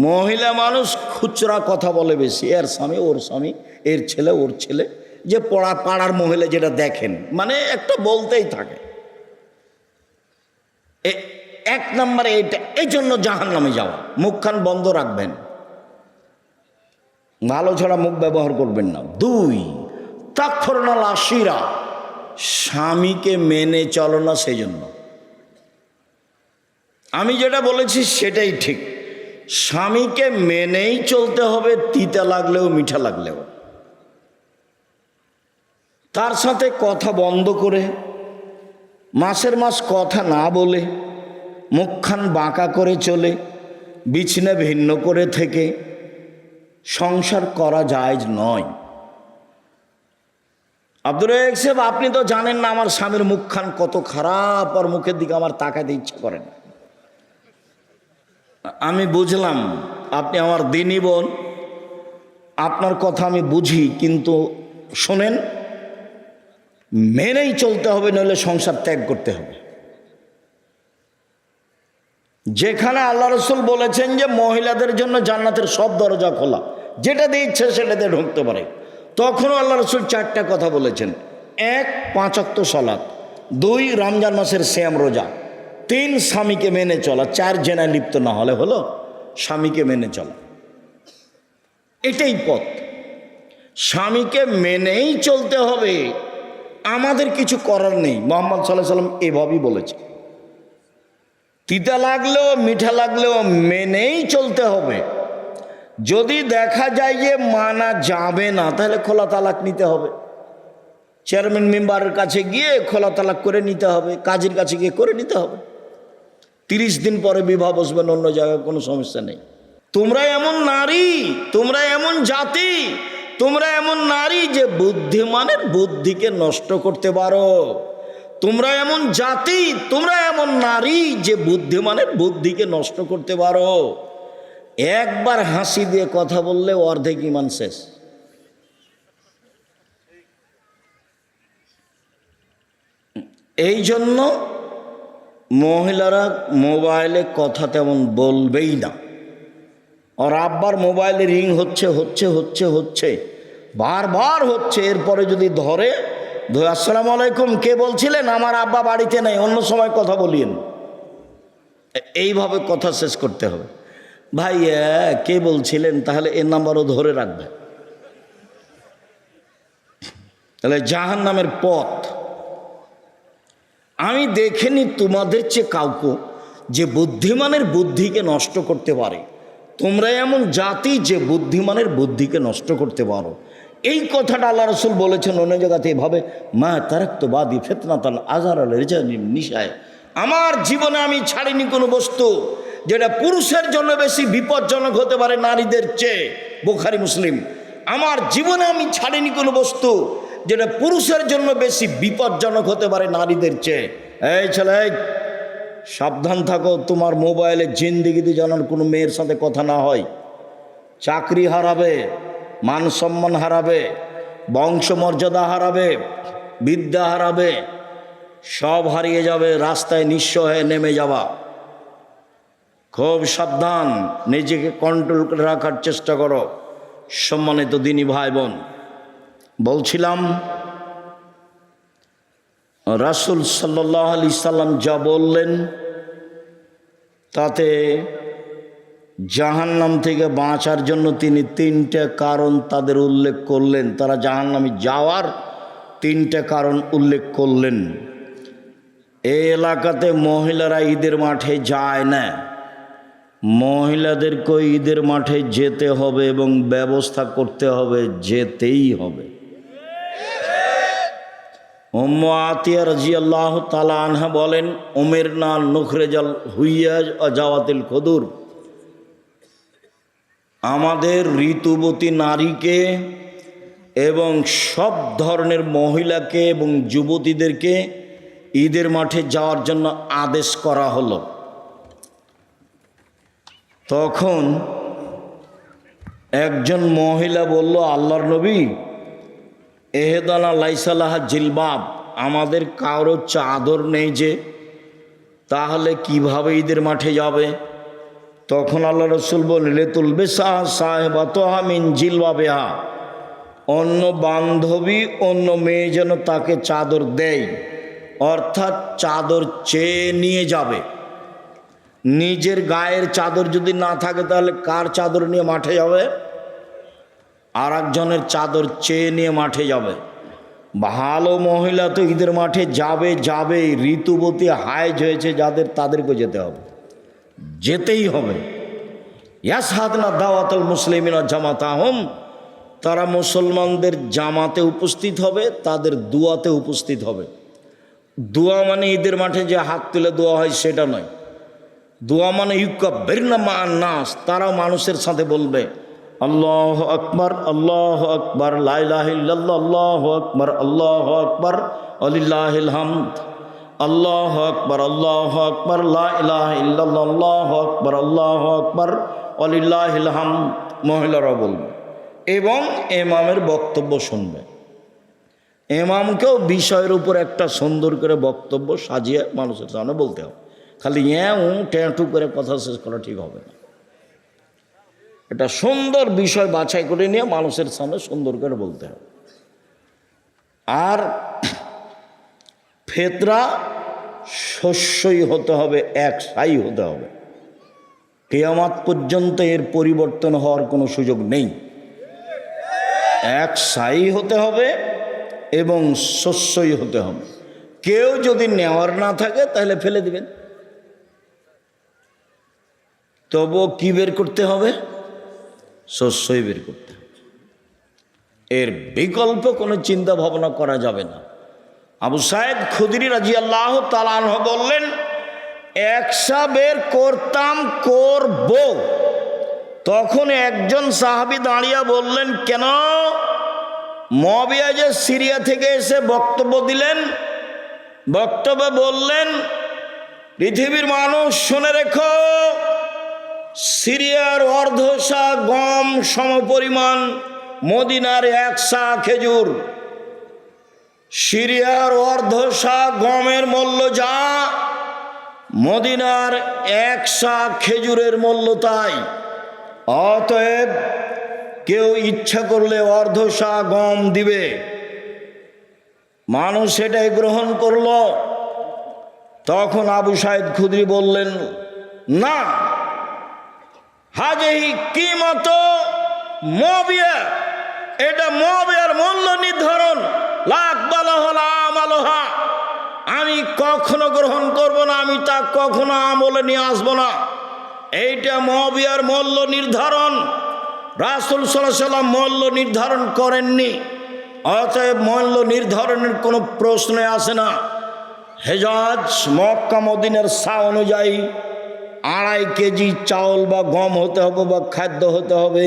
মহিলা মানুষ খুচরা কথা বলে বেশি, এর স্বামী ওর স্বামী, এর ছেলে ওর ছেলে, যে পাড়ার মহিলা যেটা দেখেন, মানে একটা বলতেই থাকে। 1 নম্বরে এইটা, এই জন্য জাহান্নামে যাওয়া। মুখখান বন্ধ রাখবেন, ভালো ছাড়া মুখ ব্যবহার করবেন না। 2, তাকফুরনাল আশিরা, স্বামীকে মেনে চলো না। সেই জন্য আমি যেটা বলেছি সেটাই ঠিক, স্বামীকে মেনেই চলতে হবে, তিতা লাগলেও মিঠা লাগলেও। তার সাথে কথা বন্ধ করে, মাসের মাস কথা না বলে, মুখখান বাঁকা করে চলে, বিছনা ভিন্ন করে থেকে সংসার করা জায়েজ নয়। আব্দুর রাজ্জাক সাহেব, আপনি তো জানেন না আমার স্বামীর মুখখান কত খারাপ, আর মুখের দিকে আমার তাকাতে ইচ্ছে করে না। আমি বুঝলাম আপনি আমার দিনী বোন, আপনার কথা আমি বুঝি, কিন্তু শোনেন, মেনেই চলতে হবে, নইলে সংসার ত্যাগ করতে হবে। যেখানে আল্লাহ রাসূল বলেছেন যে মহিলাদের জন্য জান্নাতের সব দরজা খোলা, যেটা দিয়ে ইচ্ছে সেটাতে ঢুকতে পারে, তখনও আল্লাহ রাসূল 4টা কথা বলেছেন। 1, 5 ওয়াক্ত সালাত, 2, রমজান মাসের সিয়াম রোজা, 3, স্বামীকে মেনে চলা, 4, জেনায় লিপ্ত না হলে হলো, স্বামীকে মেনে চলা। এটাই পথ, স্বামীকে মেনেই চলতে হবে, আমাদের কিছু করার নেই। মুহাম্মদ সাল্লাল্লাহু আলাইহি ওয়াসাল্লাম এভাবেই বলেছে, তিতা লাগলেও মিঠা লাগলেও মেনেই চলতে হবে। যদি দেখা যায় যে মানা যাবে না, তাহলে খোলা তালাক নিতে হবে। চেয়ারম্যান মেম্বারের কাছে গিয়ে খোলা তালাক করে নিতে হবে, কাজীর কাছে গিয়ে করে নিতে হবে। 30 দিন পরে বিবাহ বসবেন অন্য জায়গায়, কোনো সমস্যা নেই। তোমরা এমন নারী, তোমরা এমন জাতি, তোমরা এমন নারী যে বুদ্ধিমানের বুদ্ধিকে নষ্ট করতে পারো। তোমরা এমন জাতি, তোমরা এমন নারী যে বুদ্ধিমানের বুদ্ধিকে নষ্ট করতে পারো। একবার হাসি দিয়ে কথা বললে অর্ধেক ঈমান শেষ। এই জন্য মহিলারা মোবাইলে কথা তেমন বলবেই না। আর আব্বার মোবাইলে রিং হচ্ছে হচ্ছে হচ্ছে হচ্ছে বারবার হচ্ছে, এরপরে যদি ধরে, আসসালামু আলাইকুম, কে বলছিলেন? আমার আব্বা বাড়িতে নেই, অন্য সময় কথা বলিয়েন। এইভাবে কথা শেষ করতে হবে। ভাইয়া কে বলছিলেন? তাহলে এর নাম্বারও ধরে রাখবে। তাহলে জাহান্নামের পথ। আমি দেখিনি তোমাদের চেয়ে কাউকে যে বুদ্ধিমানের বুদ্ধিকে নষ্ট করতে পারে। তোমরা এমন জাতি যে বুদ্ধিমানের বুদ্ধিকে নষ্ট করতে পারো। এই কথাটা আল্লাহ রাসূল বলেছেন অন্য জায়গাতে এভাবে, মা তারাক্তু বাদি ফিতনাতান আযহারা লিরিজালিন নিসায়, আমার জীবনে আমি ছাড়িনি কোনো বস্তু যেটা পুরুষের জন্য বেশি বিপজ্জনক হতে পারে নারীদের চেয়ে। বুখারী মুসলিম। আমার জীবনে আমি ছাড়িনি কোনো বস্তু যেটা পুরুষের জন্য বেশি বিপজ্জনক হতে পারে নারীদের চেয়ে। এই ছেলে, সাবধান থাকো, তোমার মোবাইলে জিন্দিগিতে যেন কোনো মেয়ের সাথে কথা না হয়। চাকরি হারাবে, মান সম্মান হারাবে, বংশমর্যাদা হারাবে, বিদ্যা হারাবে, সব হারিয়ে যাবে, রাস্তায় নিঃস্ব হয়ে নেমে যাবা। খুব সাবধান, নিজেকে কন্ট্রোল করে রাখার চেষ্টা করো। সম্মানিত দিনী ভাই বোন, বলছিলাম রাসূল সাল্লাল্লাহু আলাইহি সাল্লাম যা বললেন তাতে জাহান্নাম থেকে বাঁচার জন্য তিনি 3টে কারণ তাদের উল্লেখ করলেন। তারা জাহান্নামে যাওয়ার 3টে কারণ উল্লেখ করলেন। এই এলাকাতে মহিলারা ঈদের মাঠে যায় না, মহিলাদেরকে ঈদের মাঠে যেতে হবে এবং ব্যবস্থা করতে হবে, যেতেই হবে। উম্মু আতিয়া রাদিয়াল্লাহু তাআলা আনহা বলেন, উমিরনা নুখরিজাল হুইয়াজ ওয়া জাওয়াতিল খুদুর, আমাদের ঋতুবতী নারীকে এবং সব ধরনের মহিলাকে এবং যুবতীদেরকে ঈদের মাঠে যাওয়ার জন্য আদেশ করা হলো। তখন একজন মহিলা বলল, আল্লাহর নবী, এহেদানা লাইসালাহা জিলবাব, আমাদের কারো চাদর নেই যে, তাহলে কিভাবে ঈদের মাঠে যাবে? তখন আল্লাহ রসুল বললেন, লেতুল বেসা সাহেবাতহা মিন জিলবাবিহা, অন্য বান্ধবী অন্য মেয়ে যেন তাকে চাদর দেয়, অর্থাৎ চাদর চেয়ে নিয়ে যাবে। নিজের গায়ের চাদর যদি না থাকে তাহলে কার চাদর নিয়ে মাঠে যাবে? আর একজনের চাদর চেয়ে নিয়ে মাঠে যাবে। ভালো মহিলা তো ঈদের মাঠে যাবে, ঋতুবতী হায়েজ হয়েছে যাদের, তাদেরকে যেতে হবে, যেতেই হবে। ইয়াসহাদনা দাওয়াতুল মুসলিমিনা জামাতাহুম, তারা মুসলমানদের জামাতে উপস্থিত হবে, তাদের দুয়াতে উপস্থিত হবে। দোয়া মানে ঈদের মাঠে যে হাত তুলে দোয়া হয় সেটা নয়। দোয়া মানে ইউকাব্বিরনা মা'আন নাস, তারা মানুষের সাথে বলবে আল্লাহু আকবার, আল্লাহু আকবার, লা ইলাহা ইল্লাল্লাহ, আল্লাহু আকবার, আল্লাহু আকবার, ওয়ালিল্লাহিল হামদ, আল্লাহু আকবার, আল্লাহু আকবার, লা ইলাহা ইল্লাল্লাহ, আল্লাহু আকবার, আল্লাহু আকবার, ওয়ালিল্লাহিল হামদ। মহিলারা বলবে এবং ইমামের বক্তব্য শুনবে। ইমামকেও বিষয়ের উপর একটা সুন্দর করে বক্তব্য সাজিয়ে মানুষের সামনে বলতে হবে। খালি ট্যাঁটু করে কথা শেষ করা ঠিক হবে না। এটা সুন্দর বিষয় বাছাই করে নিয়ে মানুষের সামনে সুন্দর করে বলতে হবে। আর ফেতরা শস্যই হতে হবে, একসাই হতে হবে। কিয়ামত পর্যন্ত এর পরিবর্তন হওয়ার কোনো সুযোগ নেই। একসাই হতে হবে এবং শস্যই হতে হবে। কেউ যদি নেওয়ার না থাকে তাহলে ফেলে দিবেন। তবুও কি বের করতে হবে? শস্যই বের করতে হবে। এর বিকল্প কোনো চিন্তা ভাবনা করা যাবে না। আবু সাঈদ খুদরি রাদিয়াল্লাহু তাআলা আনহু বললেন, একসা বের করতাম, করব। তখন একজন সাহাবী দাঁড়িয়ে বললেন, কেন? মুআবিয়া যে সিরিয়া থেকে এসে বক্তব্য দিলেন, বক্তব্যে বললেন, পৃথিবীর মানুষ শুনে রেখো, সিরিয়ার অর্ধশা গম সমপরিমাণ মদিনার 1 সা খেজুর। সিরিয়ার অর্ধশা গমের মূল্য যা, মদিনার 1 সা খেজুরের মূল্য তাই। অতএব কেউ ইচ্ছা করলে অর্ধশা গম দিবে। মানুষ সেটাই গ্রহণ করল। তখন আবু সাঈদ খুদরি বললেন, না, হাজিহি কিমত মুআবিয়া, এটা মুআবিয়ার মূল্য নির্ধারণ, লা আকবালাহা লা আমালুহা, আমি কখনো গ্রহণ করব না, আমি তা কখনো আমলে নিয়ে আসব না। এইটা মুআবিয়ার মূল্য নির্ধারণ। রাসূল সাল্লাল্লাহু আলাইহি ওয়াসাল্লাম মূল্য নির্ধারণ করেননি, অতএব মূল্য নির্ধারণের কোনো প্রশ্নই আসে না। হেজাজ মক্কা মদিনার সা অনুযায়ী 2.5 কেজি চাউল বা গম হতে হবে বা খাদ্য হতে হবে।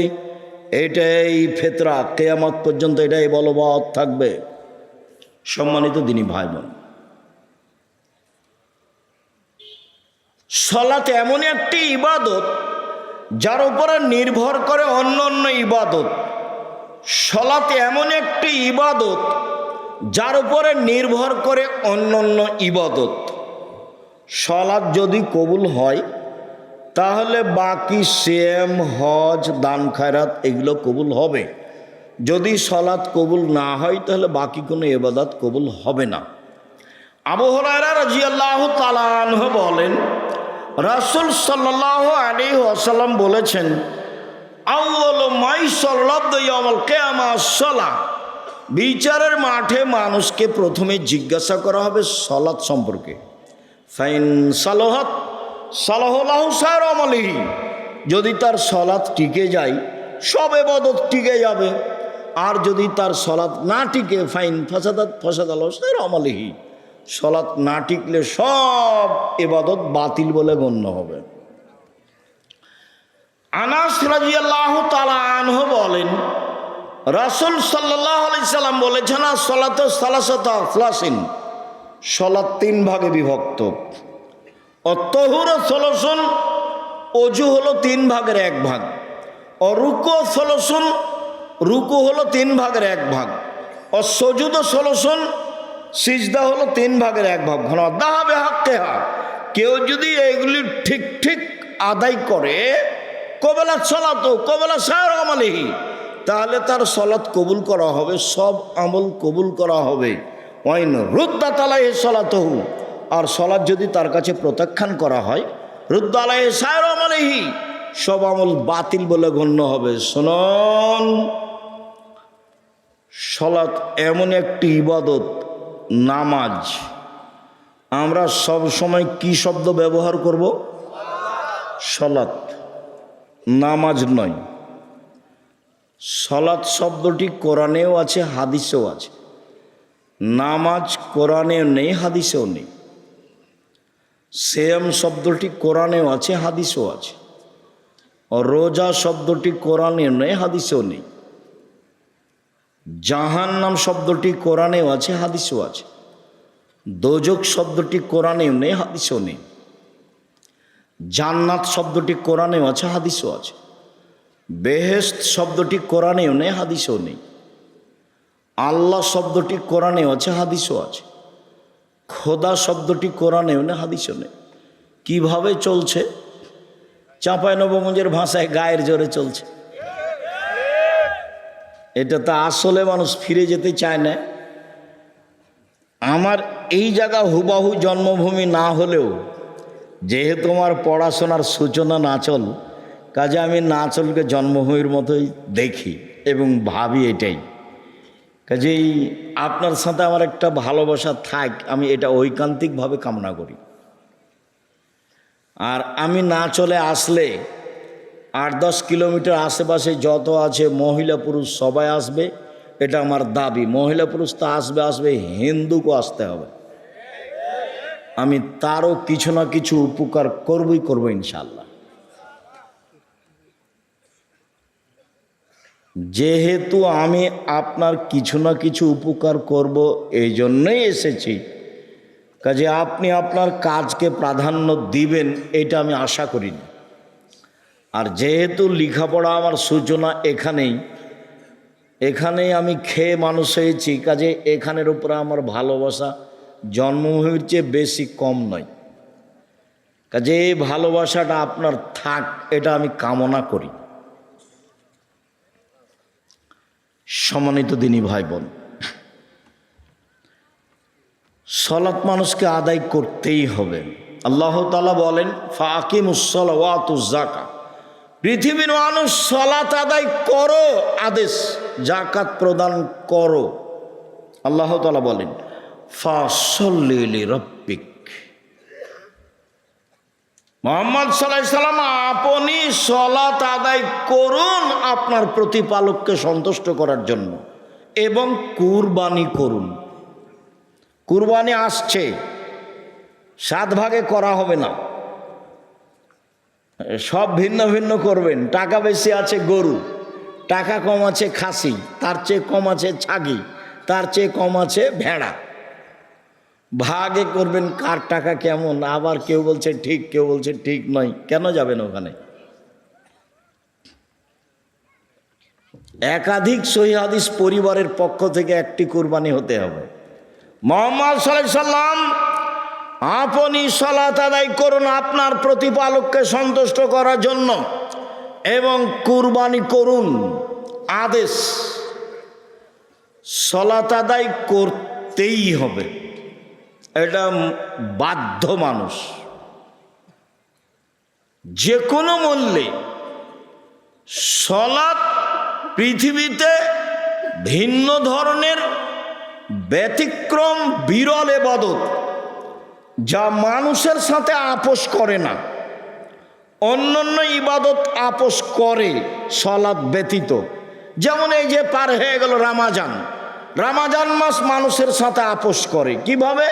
এটাই ফেতরা, কিয়ামত পর্যন্ত এটাই বলবৎ থাকবে। সম্মানিত দিনী ভাই বোন, সালাত এমন একটি ইবাদত যার উপরে নির্ভর করে অন্য অন্য ইবাদত। সালাত এমন একটি ইবাদত যার উপরে নির্ভর করে অন্য অন্য ইবাদত। সালাত যদি কবুল হয় তাহলে বাকি সিয়াম, হজ, দান খায়রাত এগুলো কবুল হবে। যদি সালাত কবুল না হয় তাহলে বাকি কোনো ইবাদত কবুল হবে না। আবু হুরায়রা রাদিয়াল্লাহু তাআলা আনহু বলেন, রাসূল সাল্লাল্লাহু আলাইহি ওয়াসাল্লাম বলেছেন, আউয়ালু মা ইউসাল্লাতু ইয়াউমাল কিয়ামাহ আস-সালাহ। বিচারের মাঠে মানুষকে প্রথমে জিজ্ঞাসা করা হবে সালাত সম্পর্কে। ফাইন সালাহাত সালাহু সাইরু আমালিহি। যদি তার সালাত টিকে যায় সব ইবাদত টিকে যাবে, আর যদি তার সালাত না টিকে ফাইন ফাসাদাত ফাসাদালাহু সাইরু আমালিহি। সালাত না টিকলে সব ইবাদত বাতিল বলে গণ্য হবে। আনাস রাদিয়াল্লাহু তাআলা আনহু বলেন, রাসূল সাল্লাল্লাহু আলাইহি সাল্লাম বলেছেন, সালাতু সালাসাতা ফলাসিন। সালাত তিন ভাগে বিভক্ত। অত্তহুর সলসুন, অজু হলো তিন ভাগের এক ভাগ। অরুকু সলসুন, রুকু হলো তিন ভাগের এক ভাগ। অসজুদ সলসুন, সিজদা হলো তিন ভাগের এক ভাগ। দাহাবে হাক্কেহা, কেউ যদি এগুলি ঠিক ঠিক আদায় করে, কবেলা সালাত কবেলা সাইরু আমালিহি, তাহলে তার সালাত কবুল করা হবে, সব আমল কবুল করা হবে। ওয়াইন রুদ্দাত আলাইহি সালাতুহু, আর সালাত যদি তার কাছে প্রত্যাখ্যান করা হয়, রুদ্দ আলাইহি সাইরু আমালিহি, সব আমল বাতিল বলে গণ্য হবে। শুনুন, সালাত এমন একটি ইবাদত, নামাজ। আমরা সব সময় কি শব্দ ব্যবহার করব? সালাত, নামাজ নয়। সালাত শব্দটি কোরআনেও আছে, হাদিসেও আছে। নামাজ কোরআনেও নেই, হাদিসেও নেই। সিয়াম শব্দটি কোরআনেও আছে, হাদিসেও আছে। রোজা শব্দটি কোরআনেও নেই, হাদিসেও নেই। জাহান্নাম শব্দটি কোরআনেও আছে, হাদিসেও আছে। দোজক শব্দটি কোরআনেও নেই, হাদিসেও নেই। জান্নাত শব্দটি কোরআনেও আছে, হাদিসেও আছে। বেহেশত শব্দটি কোরআনেও নেই, হাদিসেও নেই। আল্লাহ শব্দটি কোরআনেও আছে, হাদিসেও আছে। খোদা শব্দটি কোরআনেও নেই, হাদিসেও নেই। কিভাবে চলছে? চাঁপাইনবাবগঞ্জের ভাষায় গায়ের জোরে চলছে। এটা তো আসলে মানুষ ফিরে যেতে চায় না। আমার এই জায়গা হুবাহু জন্মভূমি না হলেও, যেহেতু আমার পড়াশোনার সূচনা নাচল, কাজে আমি নাচলকে জন্মভূমির মতোই দেখি এবং ভাবি এটাই। কাজেই আপনার সাথে আমার একটা ভালোবাসা থাক, আমি এটা ঐকান্তিকভাবে কামনা করি। আর আমি না চলে আসলে 8-10 কিলোমিটার আশেপাশে যত আছে মহিলা পুরুষ সবাই আসবে, এটা আমার দাবি। মহিলা পুরুষ তো আসবে আসবে, হিন্দুকে আসতে হবে। আমি তারও কিছু না কিছু উপকার করবই করবো ইনশাল্লাহ। যেহেতু আমি আপনার কিছু না কিছু উপকার করব, এই জন্যই এসেছি। কাজে আপনি আপনার কাজকে প্রাধান্য দিবেন, এটা আমি আশা করিনি। আর যেহেতু লেখাপড়া আমার সূচনা এখানেই আমি খেয়ে মানুষ হয়েছি, কাজে এখানের উপরে আমার ভালোবাসা জন্মভূমির চেয়ে বেশি কম নয়। কাজে এই ভালোবাসাটা আপনার থাক, এটা আমি কামনা করি। সম্মানিত দিনী ভাই বোন, সালাত মানুষকে আদায় করতেই হবে। আল্লাহ তাআলা বলেন, ফাকিমুস সালাওয়াতুজ যাকাত। পৃথিবীর মানুষ সালাত আদায় করো আদেশ, যাকাত প্রদান করো। আল্লাহ তাআলা বলেন, ফাসল্লি লিরাব্বিক। মুহাম্মদ সাল্লাল্লাহু আলাইহি সাল্লাম আপনি সালাত আদায় করুন আপনার প্রতিপালককে সন্তুষ্ট করার জন্য, এবং কুরবানি করুন। কুরবানি আসছে, 7 ভাগে করা হবে না, সব ভিন্ন ভিন্ন করবেন। টাকা বেশি আছে গরু, টাকা কম আছে খাসি, তার চেয়ে কম আছে ছাগি, তার চেয়ে কম আছে ভেড়া। ভাগে করবেন কার টাকা কেমন, আবার কেউ বলছে ঠিক, কেউ বলছে ঠিক নয়। কেন যাবেন ওখানে? একাধিক সহিহ হাদিস পরিবারের পক্ষ থেকে একটি কুরবানি হতে হবে। মুহাম্মদ সাল্লাল্লাহু আলাইহি সাল্লাম, আপনি সালাত আদায় করুন আপনার প্রতিপালককে সন্তুষ্ট করার জন্য এবং কুরবানি করুন, আদেশ। সালাত আদায় করতেই হবে, এটা বাধ্য মানুষ, যে কোনো মূল্যে। সালাত পৃথিবীতে ভিন্ন ধরনের ব্যতিক্রম বিরল ইবাদত, যা মানুষের সাথে আপোষ করে না। অন্যান্য ইবাদত আপোষ করে সালাত ব্যতীত। যেমন এই যে পার হয়ে গেল রমাজান, রমাজান মাস মানুষের সাথে আপোষ করে। কিভাবে?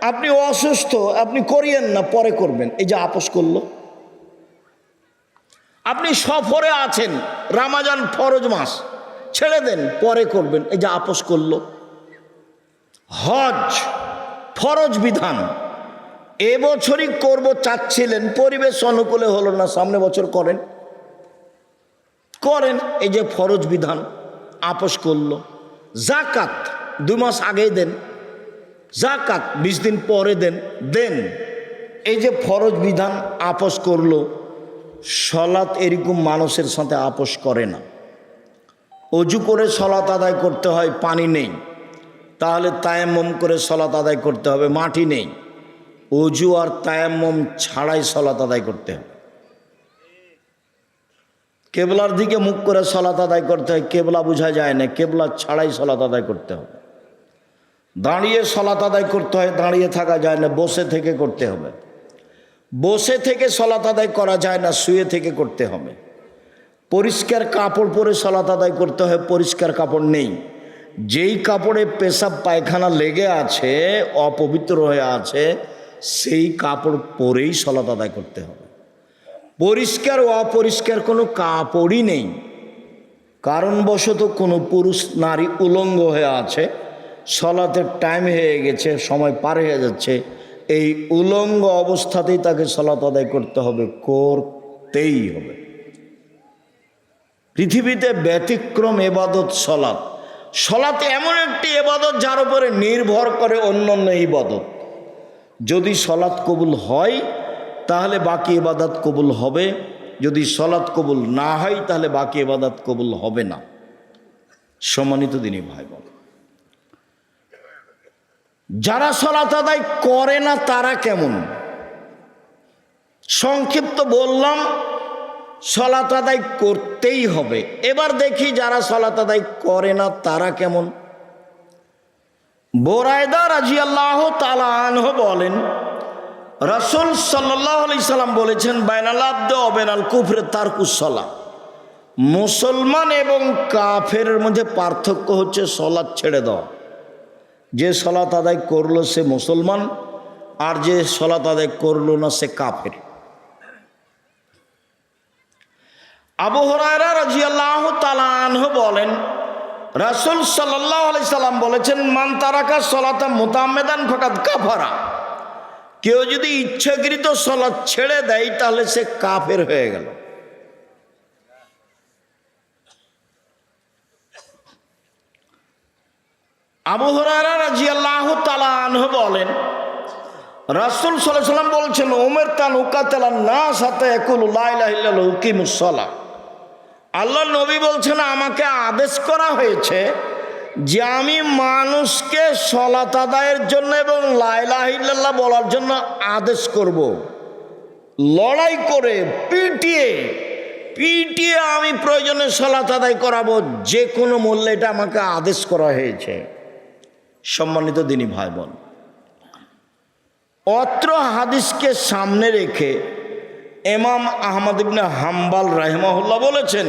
আপনি অসুস্থ, আপনি করিয়েন না, পরে করবেন, এই যে আপোষ করলো। আপনি সফরে আছেন, রমাজান ফরজ মাস, ছেড়ে দেন, পরে করবেন, এই যে আপোষ করলো। হজ ফরজ বিধান, এবছরই করব চাচ্ছিলেন, পরিবেশ অনুকূলে হলো না, সামনে বছর করেন, এই যে ফরজ বিধান, আপোষ করলো। যাকাত 2 মাস আগেই দেন, যাকাত 20 দিন পরে দেন, এই যে ফরজ বিধান, আপোষ করলো। সালাত এরকম মানুষের সাথে আপোষ করে না। অজু করে সালাত আদায় করতে হয়, পানি নেই, তাহলে তায়াম্মুম করে সালাত আদায় করতে হবে, মাটি নেই, অজু আর তায়াম্মুম ছাড়াই সালাত আদায় করতে হবে। কেবলার দিকে মুখ করে সালাত আদায় করতে হয়, কেবলা বোঝা যায় না, কেবলা ছাড়াই সালাত আদায় করতে হবে। দাঁড়িয়ে সালাত আদায় করতে হয়, দাঁড়িয়ে থাকা যায় না, বসে থেকে করতে হবে। বসে থেকে সালাত আদায় করা যায় না, শুয়ে থেকে করতে হবে। পরিষ্কার কাপড় পরে সালাত আদায় করতে হয়, পরিষ্কার কাপড় নেই, যেই কাপড়ে পেশাব পায়খানা লেগে আছে, অপবিত্র হয়ে আছে, সেই কাপড় পরেই সালাত আদায় করতে হবে। পরিষ্কার ও অপরিষ্কার কোনো কাপড়ই নেই, কারণবশত কোনো পুরুষ নারী উলঙ্গ হয়ে আছে, সালাতের টাইম হয়ে গেছে, সময় পার হয়ে যাচ্ছে, এই উলঙ্গ অবস্থাতেই তাকে সালাত আদায় করতে হবে, করতেই হবে। পৃথিবীতে ব্যতিক্রম ইবাদত সালাত। সালাত এমন একটি ইবাদত যার উপরে নির্ভর করে অন্যান্য ইবাদত। যদি সালাত কবুল হয় তাহলে বাকি ইবাদত কবুল হবে, যদি সালাত কবুল না হয় তাহলে বাকি ইবাদত কবুল হবে না। সম্মানিত দিনী ভাই বোন, যারা সালাত আদায় করে না তারা কেমন? সংক্ষিপ্ত বললাম, সালাত আদায় করতেই হবে। এবার দেখি যারা সালাত আদায় করে না তারা কেমন। বুরায়দা রাদিয়াল্লাহু তাআলা আনহু বলেন, রাসূল সাল্লাল্লাহু আলাইহি সাল্লাম বলেছেন, বাইনাল আবদি ওয়া বাইনাল কুফরি তারকুস সালাহ। মুসলমান এবং কাফেরের মধ্যে পার্থক্য হচ্ছে সালাত ছেড়ে দেওয়া। যে সালাত আদায় করলো সে মুসলমান, আর যে সালাত আদায় করলো না সে কাফের। আবু হুরায়রা রাদিয়াল্লাহু তাআলা আনহু বলেন, রাসূল সাল্লাল্লাহু আলাইহি সাল্লাম বলেছেন, মান তারাকা সালাতা মুতাআম্মিদান ফাকাদ কাফারা। কেউ যদি ইচ্ছাকৃত সালাত ছেড়ে দেয় তাহলে সে কাফের হয়ে গেল। আবু হুরায়রা রাদিয়াল্লাহু তাআলা আনহু বলেন, রাসূল সাল্লাল্লাহু আলাইহি সাল্লাম বলছেন, উমিরতু আন উকাতিলান নাস হাত্তা ইয়াকুলু লা ইলাহা ইল্লাল্লাহ ওয়া ইকিমুস সালাহ। আল্লাহ নবী বলছেন, আমাকে আদেশ করা হয়েছে যে আমি মানুষকে সালাত আদায়ের জন্য এবং লা ইলাহা ইল্লাল্লাহ বলার জন্য আদেশ করব। লড়াই করে পিটিয়ে আমি প্রয়োজনে সালাত আদায় করাবো, যে কোনো মূল্যে, এটা আমাকে আদেশ করা হয়েছে। সম্মানিত দিনী ভাই বোন, অত্র হাদিসকে সামনে রেখে ইমাম আহমদ ইবনে হাম্বল রাহিমাহুল্লাহ বলেছেন,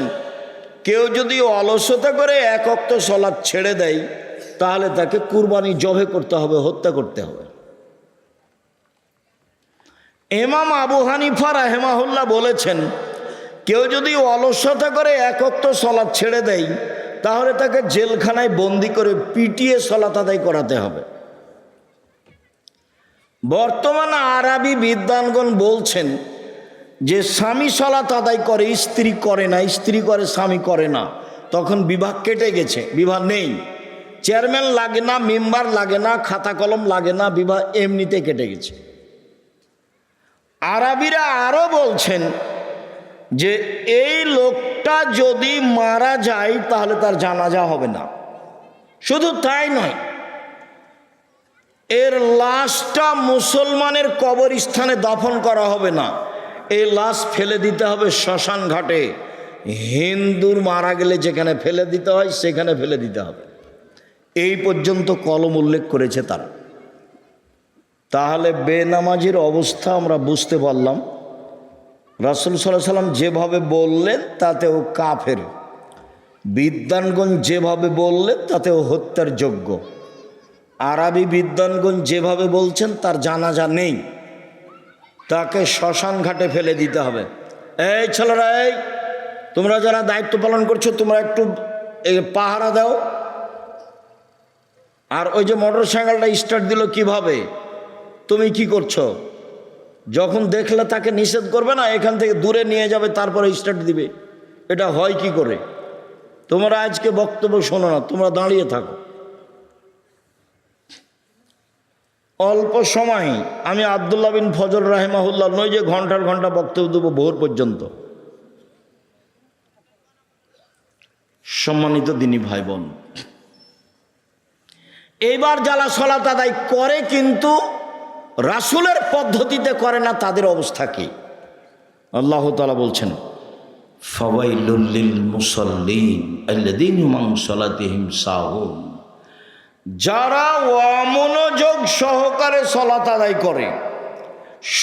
কেউ যদি অলসতা করে এক ওয়াক্ত সালাত ছেড়ে দেয় তাহলে তাকে কুরবানি জবে করতে হবে, হত্যা করতে হবে। ইমাম আবু হানিফা রাহিমাহুল্লাহ বলেছেন, কেউ যদি অলসতা করে এক ওয়াক্ত সালাত ছেড়ে দেয় তাহলে তাকে জেলখানায় বন্দি করে পিটিয়ে সালাত আদায় করাতে হবে। বর্তমান আরবি বিদ্বানগণ বলছেন যে স্বামী সালাত আদায় করে, স্ত্রী করে না, স্ত্রী করে স্বামী করে না, তখন বিভাগ কেটে গেছে, বিভাগ নেই, চেয়ারম্যান লাগে না, মেম্বার লাগে না, খাতা কলম লাগে না, বিভাগ এমনিতে কেটে গেছে। আরবিরা আরও বলছেন যে এই লোকটা যদি মারা যায় তাহলে তার জানাজা হবে না। শুধু তাই নয়, এর লাশটা মুসলমানের কবরস্থানে দাফন করা হবে না, এই লাশ ফেলে দিতে হবে শ্মশান ঘাটে। হিন্দুর মারা গেলে যেখানে ফেলে দিতে হয় সেখানে ফেলে দিতে হবে। এই পর্যন্ত কলম উল্লেখ করেছে তারা। তাহলে বেনামাজির অবস্থা আমরা বুঝতে পারলাম। রাসূল সাল্লাল্লাহু আলাইহি সাল্লাম যেভাবে বললেন তাতেও কাফের, বিদ্বানগণ যেভাবে বললেন তাতেও হত্যার যোগ্য। আরবি বিদ্বানগণ যেভাবে বলছেন তার জানাজা নেই, তাকে শ্মশান ঘাটে ফেলে দিতে হবে। এই ছেলেরা, এই তোমরা যারা দায়িত্ব পালন করছো তোমরা একটু পাহারা দাও। আর ওই যে মোটর সাইকেলটা স্টার্ট দিল কিভাবে, তুমি কি করছো? যখন দেখলে তাকে নিষেধ করবে না, এখান থেকে দূরে নিয়ে যাবে, তারপরে স্টার্ট দিবে। এটা হয় কি করে? তোমরা আজকে বক্তব্য শোনো না, তোমরা দাঁড়িয়ে থাকো। অল্প সময় আমি আব্দুল্লাহ বিন ফজল রাহিমাহুল্লাহ নয় যে ঘন্টার ঘন্টা বক্তব্য দেবো ভোর পর্যন্ত। সম্মানিত দিনী ভাই বোন, এইবার যারা সালাত আদায় করে কিন্তু রাসূলের পদ্ধতিতে করে না, তাদের অবস্থা কি? আল্লাহ তাআলা বলছেন, ফাওয়াইলুল লিল মুসাল্লিন আল্লাযীনা হুম আন সালাতিহিম সাহুন। যারা অমনোযোগ সহকারে সালাত আদায় করে,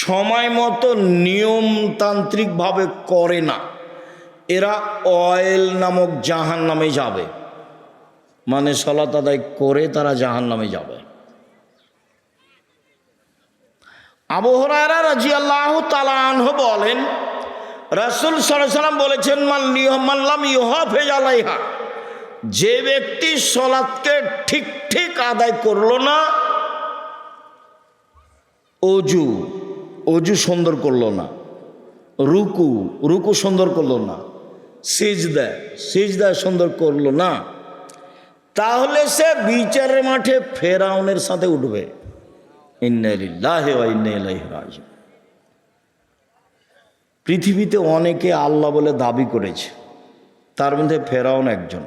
সময় মতো নিয়মতান্ত্রিকভাবে করে না, এরা অয়েল নামক জাহান্নামে যাবে। মানে সালাত আদায় করে তারা জাহান্নামে যাবে। আবু হুরায়রা রাদিয়াল্লাহু তাআলা আনহু বলেন, রাসূল সাল্লাল্লাহু আলাইহি ওয়াসাল্লাম বলেছেন, মান লাম ইউহাফিজ আলাইহা, যে ব্যক্তি সালাতকে ঠিক ঠিক আদায় করলো না, অজু সুন্দর করলো না, রুকু সুন্দর করলো না, সিজদা সুন্দর করলো না, তাহলে সে বিচারের মাঠে ফেরাউনের সাথে উঠবে। ইন্না লিল্লাহি ওয়া ইন্না ইলাইহি রাজিউন। পৃথিবীতে অনেকে আল্লাহ বলে দাবি করেছে, তার মধ্যে ফেরাউন একজন।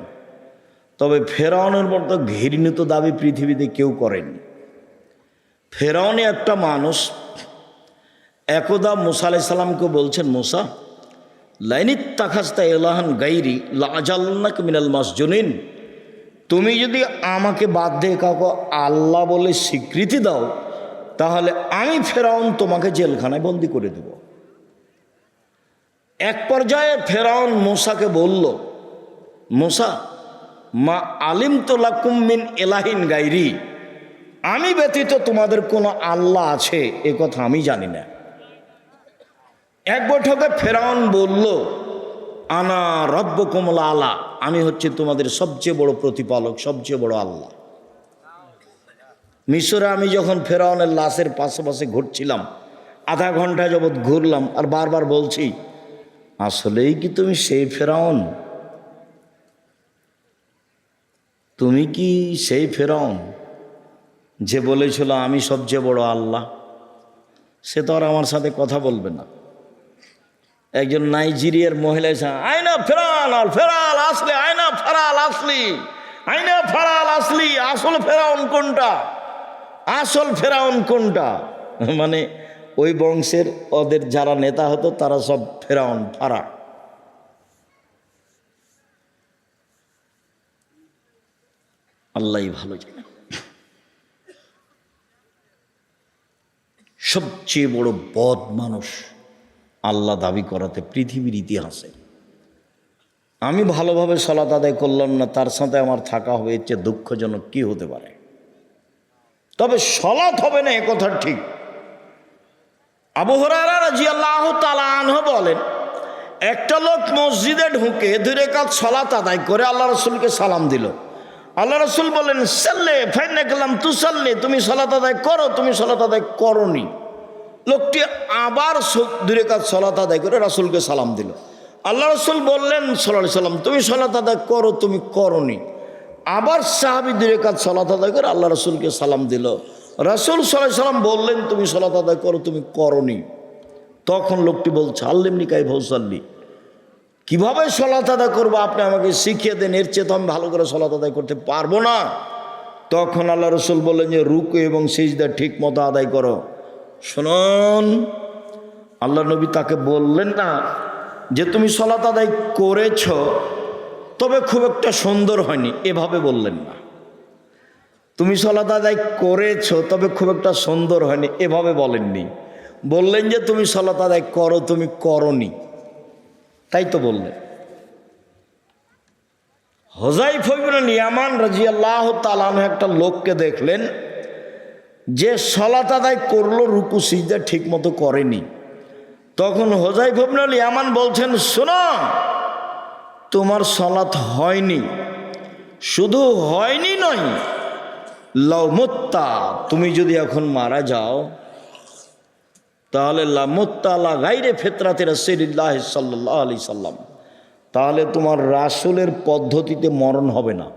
তবে ফেরাউনের মতো ঘৃণিত দাবি পৃথিবীতে কেউ করেনি। ফেরাউনে একটা মানুষ একদা মুসা আলাইহিস সালামকে বলছেন, মুসা লাইনিত্তাখাযতা ইলাহান গায়রি লাআজালনাকা মিনাল মাসজুনিন, তুমি যদি আমাকে বাদ দিয়ে কাউকে আল্লাহ বলে স্বীকৃতি দাও তাহলে আমি ফেরাউন তোমাকে জেলখানায় বন্দি করে দেব। এক পর্যায়ে ফেরাউন মুসাকে বলল, মুসা মা আলিমতু লাকুম মিন ইলাহিন গায়রি, আমি ব্যতীত তোমাদের কোনো আল্লাহ আছে এ কথা আমি জানি না। এক বৈঠকে ফেরাউন বলল, আনা রব্বুকুমুল আলা, আমি হচ্ছে তোমাদের সবচেয়ে বড় প্রতিপালক, সবচেয়ে বড় আল্লাহ। মিশরে আমি যখন ফেরাউনের লাশের পাশে ঘুরছিলাম, আধা ঘন্টা যাবৎ ঘুরলাম আর বারবার বলছি, আসলেই কি তুমি সেই ফেরাউন? তুমি কি সেই ফেরাউন যে বলেছিল আমি সবচেয়ে বড় আল্লাহ? সে তো আর আমার সাথে কথা বলবে না। একজন নাইজেরিয়ার মহিলা এসে, আইনা ফেরাল ফেরাল আসলে, আইনা ফেরাল আসলি, আইনা ফেরাল আসলি, আসল ফেরাউন কোনটা, আসল ফেরাউন কোনটা? মানে ওই বংশের ওদের যারা নেতা হতো তারা সব ফেরাউন ফারা। আল্লাহই ভালো জানে। সবচেয়ে বড় বদ মানুষ আল্লাহ দাবি করাতে পৃথিবীর ইতিহাসে। আমি ভালোভাবে সালাত আদায় করলাম না, তার সাথে আমার থাকা হবে, এর চেয়ে দুঃখজনক কি হতে পারে? তবে সালাত হবে না এ কথা ঠিক। আবু হুরায়রা রাদিয়াল্লাহু তাআলা আনহু বলেন, একটা লোক মসজিদে ঢুকে 2 রাকাত সালাত আদায় করে আল্লাহ রসুলকে সালাম দিল। আল্লাহ রসুল বলেন সাল্লে ফাইন্না কালাম তুসাল্লি, তুমি সালাত আদায় করো, তুমি সালাত আদায় করনি। লোকটি আবার 2 রাকাত সালাত আদায় করে রাসূলকে সালাম দিল। আল্লাহ রসুল বললেন সাল্লাল্লাহু আলাইহি সাল্লাম, তুমি সালাত আদায় করো, তুমি করনি। আবার সাহাবী 2 রাকাত সালাত আদায় করে আল্লাহ রসুলকে সালাম দিল। রাসূল সাল্লাল্লাহু আলাইহি সাল্লাম বললেন তুমি সালাত আদায় করো, তুমি করনি। তখন লোকটি বলছে আল্লিমনি কাইফা উসাল্লি, কিভাবে সালাত আদায় করবো আপনি আমাকে শিখিয়ে দেন, এর চেয়ে তো আমি ভালো করে সালাত আদায় করতে পারবো না। তখন আল্লাহ রসুল বললেন যে রুকু এবং সিজদা ঠিক মতো আদায় করো। শুনুন, আল্লাহ নবী তাকে বললেন না যে তুমি সালাত আদায় করেছ তবে খুব একটা সুন্দর হয়নি, এভাবে বললেন না। তুমি সালাত আদায় করেছ তবে খুব একটা সুন্দর হয়নি, এভাবে বলেননি। বললেন যে তুমি সালাত আদায় করো, তুমি করনি, তাই তো বললেন। হুযায়ফা ইবনে ইয়ামান রাদিয়াল্লাহু তাআলা আনহু একটা লোককে দেখলেন যে সালাত আদায় করলো, রুকু সিজদা ঠিক মতো করেনি। তখন হুযায়ফা ইবনে ইয়ামান বলছেন, শোনো, তোমার সালাত হয়নি, শুধু হয়নি নয়, লাউ মুত্তা, তুমি যদি এখন মারা যাও তাহলে লা মুত্তা আলা গায়রি ফিতরাতি রাসূলিল্লাহ সাল্লাল্লাহু আলাইহি সাল্লাম, তাহলে তোমার রাসূলের পদ্ধতিতে মরণ হবে না,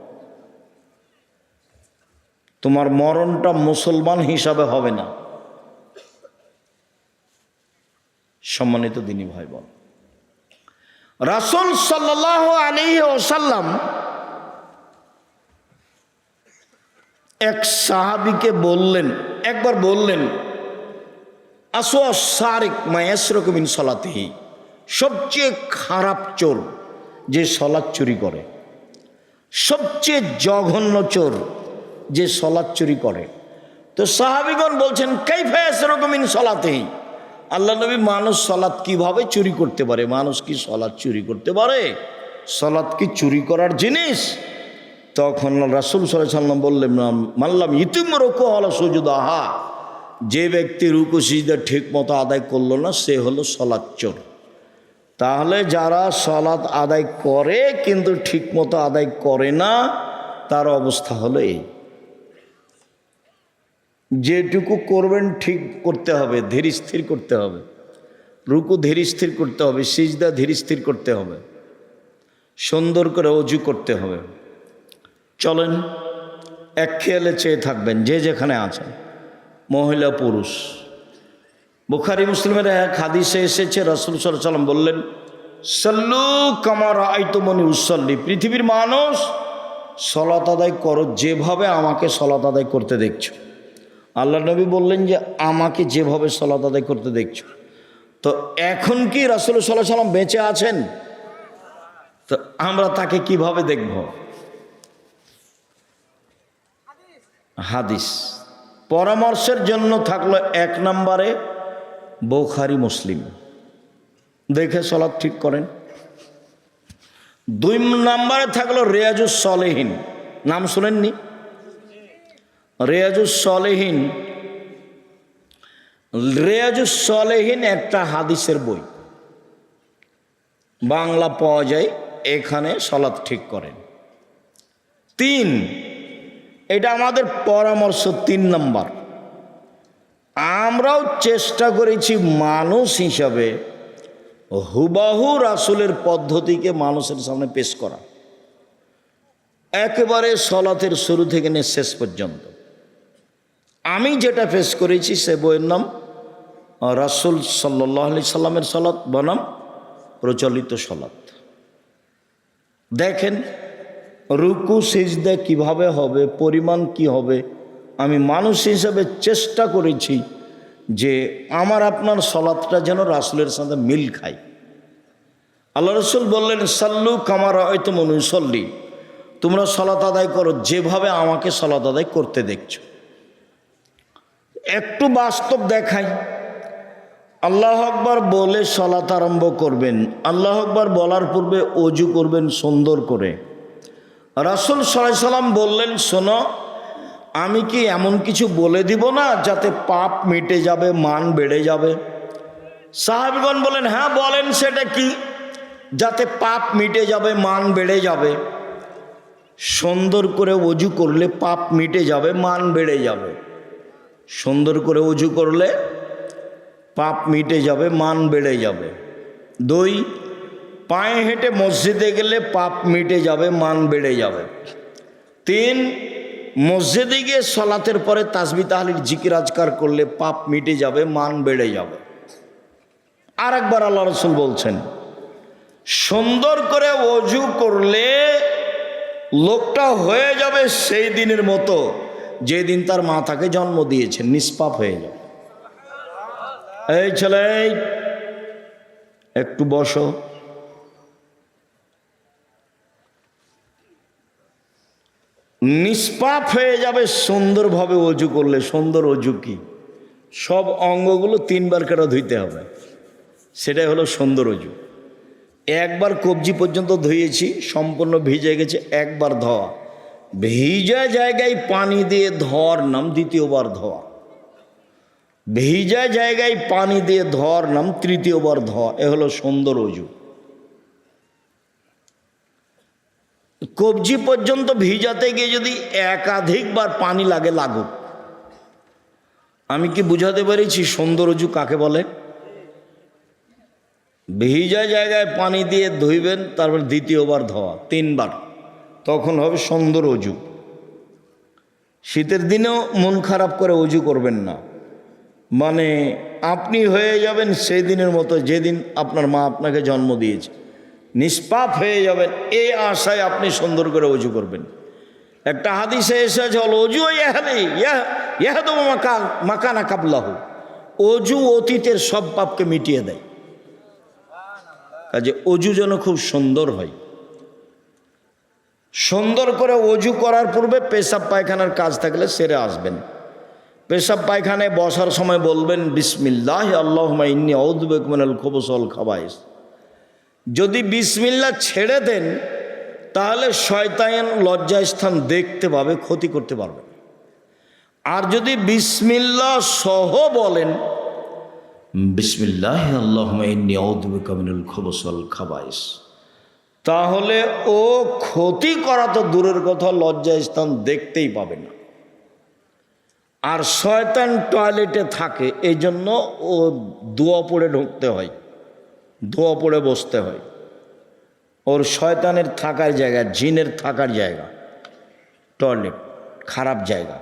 তোমার মরণটা মুসলমান হিসাবে হবে না। সম্মানিত দিনী ভাই বোন, রাসূল সাল্লাল্লাহু আলাইহি ওয়াসাল্লাম এক সাহাবীকে বললেন, একবার বললেন আসওয়া সারিক মা ইয়াসরুকু মিন সালাতিহি, সবচেয়ে খারাপ চোর যে সালাত চুরি করে, সবচেয়ে জঘন্য চোর যে সালাত চুরি করে। তো সাহাবীগণ বলছেন কাইফা ইয়াসরুকু মিন সালাতিহি, আল্লাহ নবী, মানুষ সালাত কিভাবে চুরি করতে পারে? মানুষ কি সালাত চুরি করতে পারে? সালাত কি চুরি করার জিনিস? তখন রাসূল সাল্লাল্লাহু আলাইহি ওয়াসাল্লাম বললেন মাল্লাম ইতিম রুকু ওয়ালা সুজুদাহা, যে ব্যক্তি রুকু সিজদা ঠিক মতো আদায় করলো না সে হলো সালাত চোর। তাহলে যারা সালাত আদায় করে কিন্তু ঠিক মতো আদায় করে না, তার অবস্থা হলো এই, যেটুকু করবেন ঠিক করতে হবে, ধীর স্থির করতে হবে, রুকু ধীর স্থির করতে হবে, সিজদা ধীর স্থির করতে হবে, সুন্দর করে ওযু করতে হবে। চলেন এক খেয়ালে চেয়ে থাকবেন যে যেখানে আছেন, মহিলা পুরুষ। বুখারী মুসলিমের এক হাদিসে এসেছে রাসূল সাল্লাল্লাহু আলাইহি ওয়াসাল্লাম বললেন সাল্লু কামা রাআইতুমুনি উসাল্লি, পৃথিবীর মানুষ সালাত আদায় করো যেভাবে আমাকে সালাত আদায় করতে দেখছো। আল্লাহ নবী বললেন যে আমাকে যেভাবে সালাত আদায় করতে দেখছো। তো এখন কি রাসূল সাল্লাল্লাহু আলাইহি ওয়াসাল্লাম বেঁচে আছেন? তো আমরা তাকে কিভাবে দেখব? হাদিস পরামর্শের জন্য থাকলো 1 নম্বরে বুখারী মুসলিম, দেখে সালাত ঠিক করেন। 2 নম্বরে থাকলো রিয়াজুস সালেহিন, নাম শুনেননি? রিয়াজুস সালেহিন, রিয়াজুস সালেহিন একটা হাদিসের বই, বাংলা পাওয়া যায়, এখানে সালাত ঠিক করেন। 3, এটা আমাদের পরামর্শ। 3 নম্বর, আমরাও চেষ্টা করেছি মানুষ হিসাবে হুবাহু রাসূলের পদ্ধতিকে মানুষের সামনে পেশ করা, একেবারে সালাতের শুরু থেকে নিয়ে শেষ পর্যন্ত। আমি যেটা পেশ করেছি সে বইয়ের নাম রাসূল সাল্লাল্লাহু আলাইহি সাল্লামের সালাত বনাম প্রচলিত সালাত। দেখেন রুকু সিজদা কিভাবে হবে, পরিমাণ কি হবে। আমি মানুষ হিসেবে চেষ্টা করেছি যে আমার আপনার সালাতটা যেন রাসূলের সাথে মিল খায়। আল্লাহ রাসূল বললেন সাল্লু কামা রাআইতুমুনি উসাল্লি, তোমরা সালাত আদায় করো যেভাবে আমাকে সালাত আদায় করতে দেখছো। একটু বাস্তব দেখাই। আল্লাহু আকবার বলে সালাত আরম্ভ করবেন, আল্লাহু আকবার বলার পূর্বে ওযু করবেন সুন্দর করে। রাসূল সাল্লাল্লাহু আলাইহি সাল্লাম বললেন শোনো, আমি কি এমন কিছু বলে দিব না যাতে পাপ মিটে যাবে, মান বেড়ে যাবে? সাহাবীগণ বলেন হ্যাঁ বলেন, সেটা কি? যাতে পাপ মিটে যাবে, মান বেড়ে যাবে। সুন্দর করে অজু করলে পাপ মিটে যাবে, মান বেড়ে যাবে। সুন্দর করে অজু করলে পাপ মিটে যাবে, মান বেড়ে যাবে। 2, পায়ে হেঁটে মসজিদে গেলে পাপ মিটে যাবে, মান বেড়ে যাবে। 3, মসজিদে গিয়ে সলাতের পরে তাসবিহ তাহলিল জিকির আজকার করলে পাপ মিটে যাবে, মান বেড়ে যাবে। আর একবার আল্লাহ রাসূল বলছেন, সুন্দর করে অজু করলে লোকটা হয়ে যাবে সেই দিনের মতো যেদিন তার মা তাকে জন্ম দিয়েছেন, নিষ্পাপ হয়ে যাবে। এই ছেলে, একটু বসো। নিষ্পাপ হয়ে যাবে সুন্দরভাবে অজু করলে। সুন্দর অজু কি? সব অঙ্গগুলো 3 বার করে ধুইতে হবে, সেটাই হলো সুন্দর অজু। একবার কবজি পর্যন্ত ধুয়েছি, সম্পূর্ণ ভিজে গেছে, একবার ধোয়া। ভিজা জায়গায় পানি দিয়ে ধোয়ার নাম দ্বিতীয়বার ধোয়া। ভিজা জায়গায় পানি দিয়ে ধোয়ার নাম তৃতীয়বার ধোয়া। এ হলো সুন্দর অজু। কবজি পর্যন্ত ভিজাতে গিয়ে যদি একাধিকবার পানি লাগে, লাগুক। আমি কি বুঝাতে পেরেছি সুন্দর অজু কাকে বলে? ভিজা জায়গায় পানি দিয়ে ধুইবেন, তারপর দ্বিতীয়বার ধোয়া, 3 বার, তখন হবে সুন্দর অজু। শীতের দিনেও মন খারাপ করে অজু করবেন না, মানে আপনি হয়ে যাবেন সেই দিনের মতো যেদিন আপনার মা আপনাকে জন্ম দিয়েছে, নিষ্পাপ হয়ে যাবেন। এই আশায় আপনি সুন্দর করে অজু করবেন। একটা হাদিসে এসেছে, হল অজু মাকানা কাবলাহু, অজু অতীতের সব পাপকে মিটিয়ে দেয়। কাজে অজু যেন খুব সুন্দর হয়। সুন্দর করে অজু করার পূর্বে পেশাব পায়খানার কাজ থাকলে সেরে আসবেন। পেশাব পায়খানায় বসার সময় বলবেন বিসমিল্লাহ আল্লাহুম্মা ইন্নী আউযু বিকা মিনাল খুবুসি ওয়াল খাবায়েস। যদি বিসমিল্লাহ ছেড়ে দেন তাহলে শয়তান লজ্জাস্থান দেখতে পাবে, ক্ষতি করতে পারবে। আর যদি বিসমিল্লাহ সহ বলেন বিসমিল্লাহ আল্লাহুম্মা ইন্নী আউযু বিকা মিনাল খুবুসি ওয়াল খাবায়েস, তাহলে ও ক্ষতি করা তো দূরের কথা, লজ্জাস্থান দেখতেই পাবে না। আর শয়তান টয়লেটে থাকে, এই জন্য ও দোয়া পড়ে ঢুকতে হয়, দোয়া পড়ে বসতে হয়। ওর শয়তানের থাকার জায়গা, জিনের থাকার জায়গা টয়লেট, খারাপ জায়গা।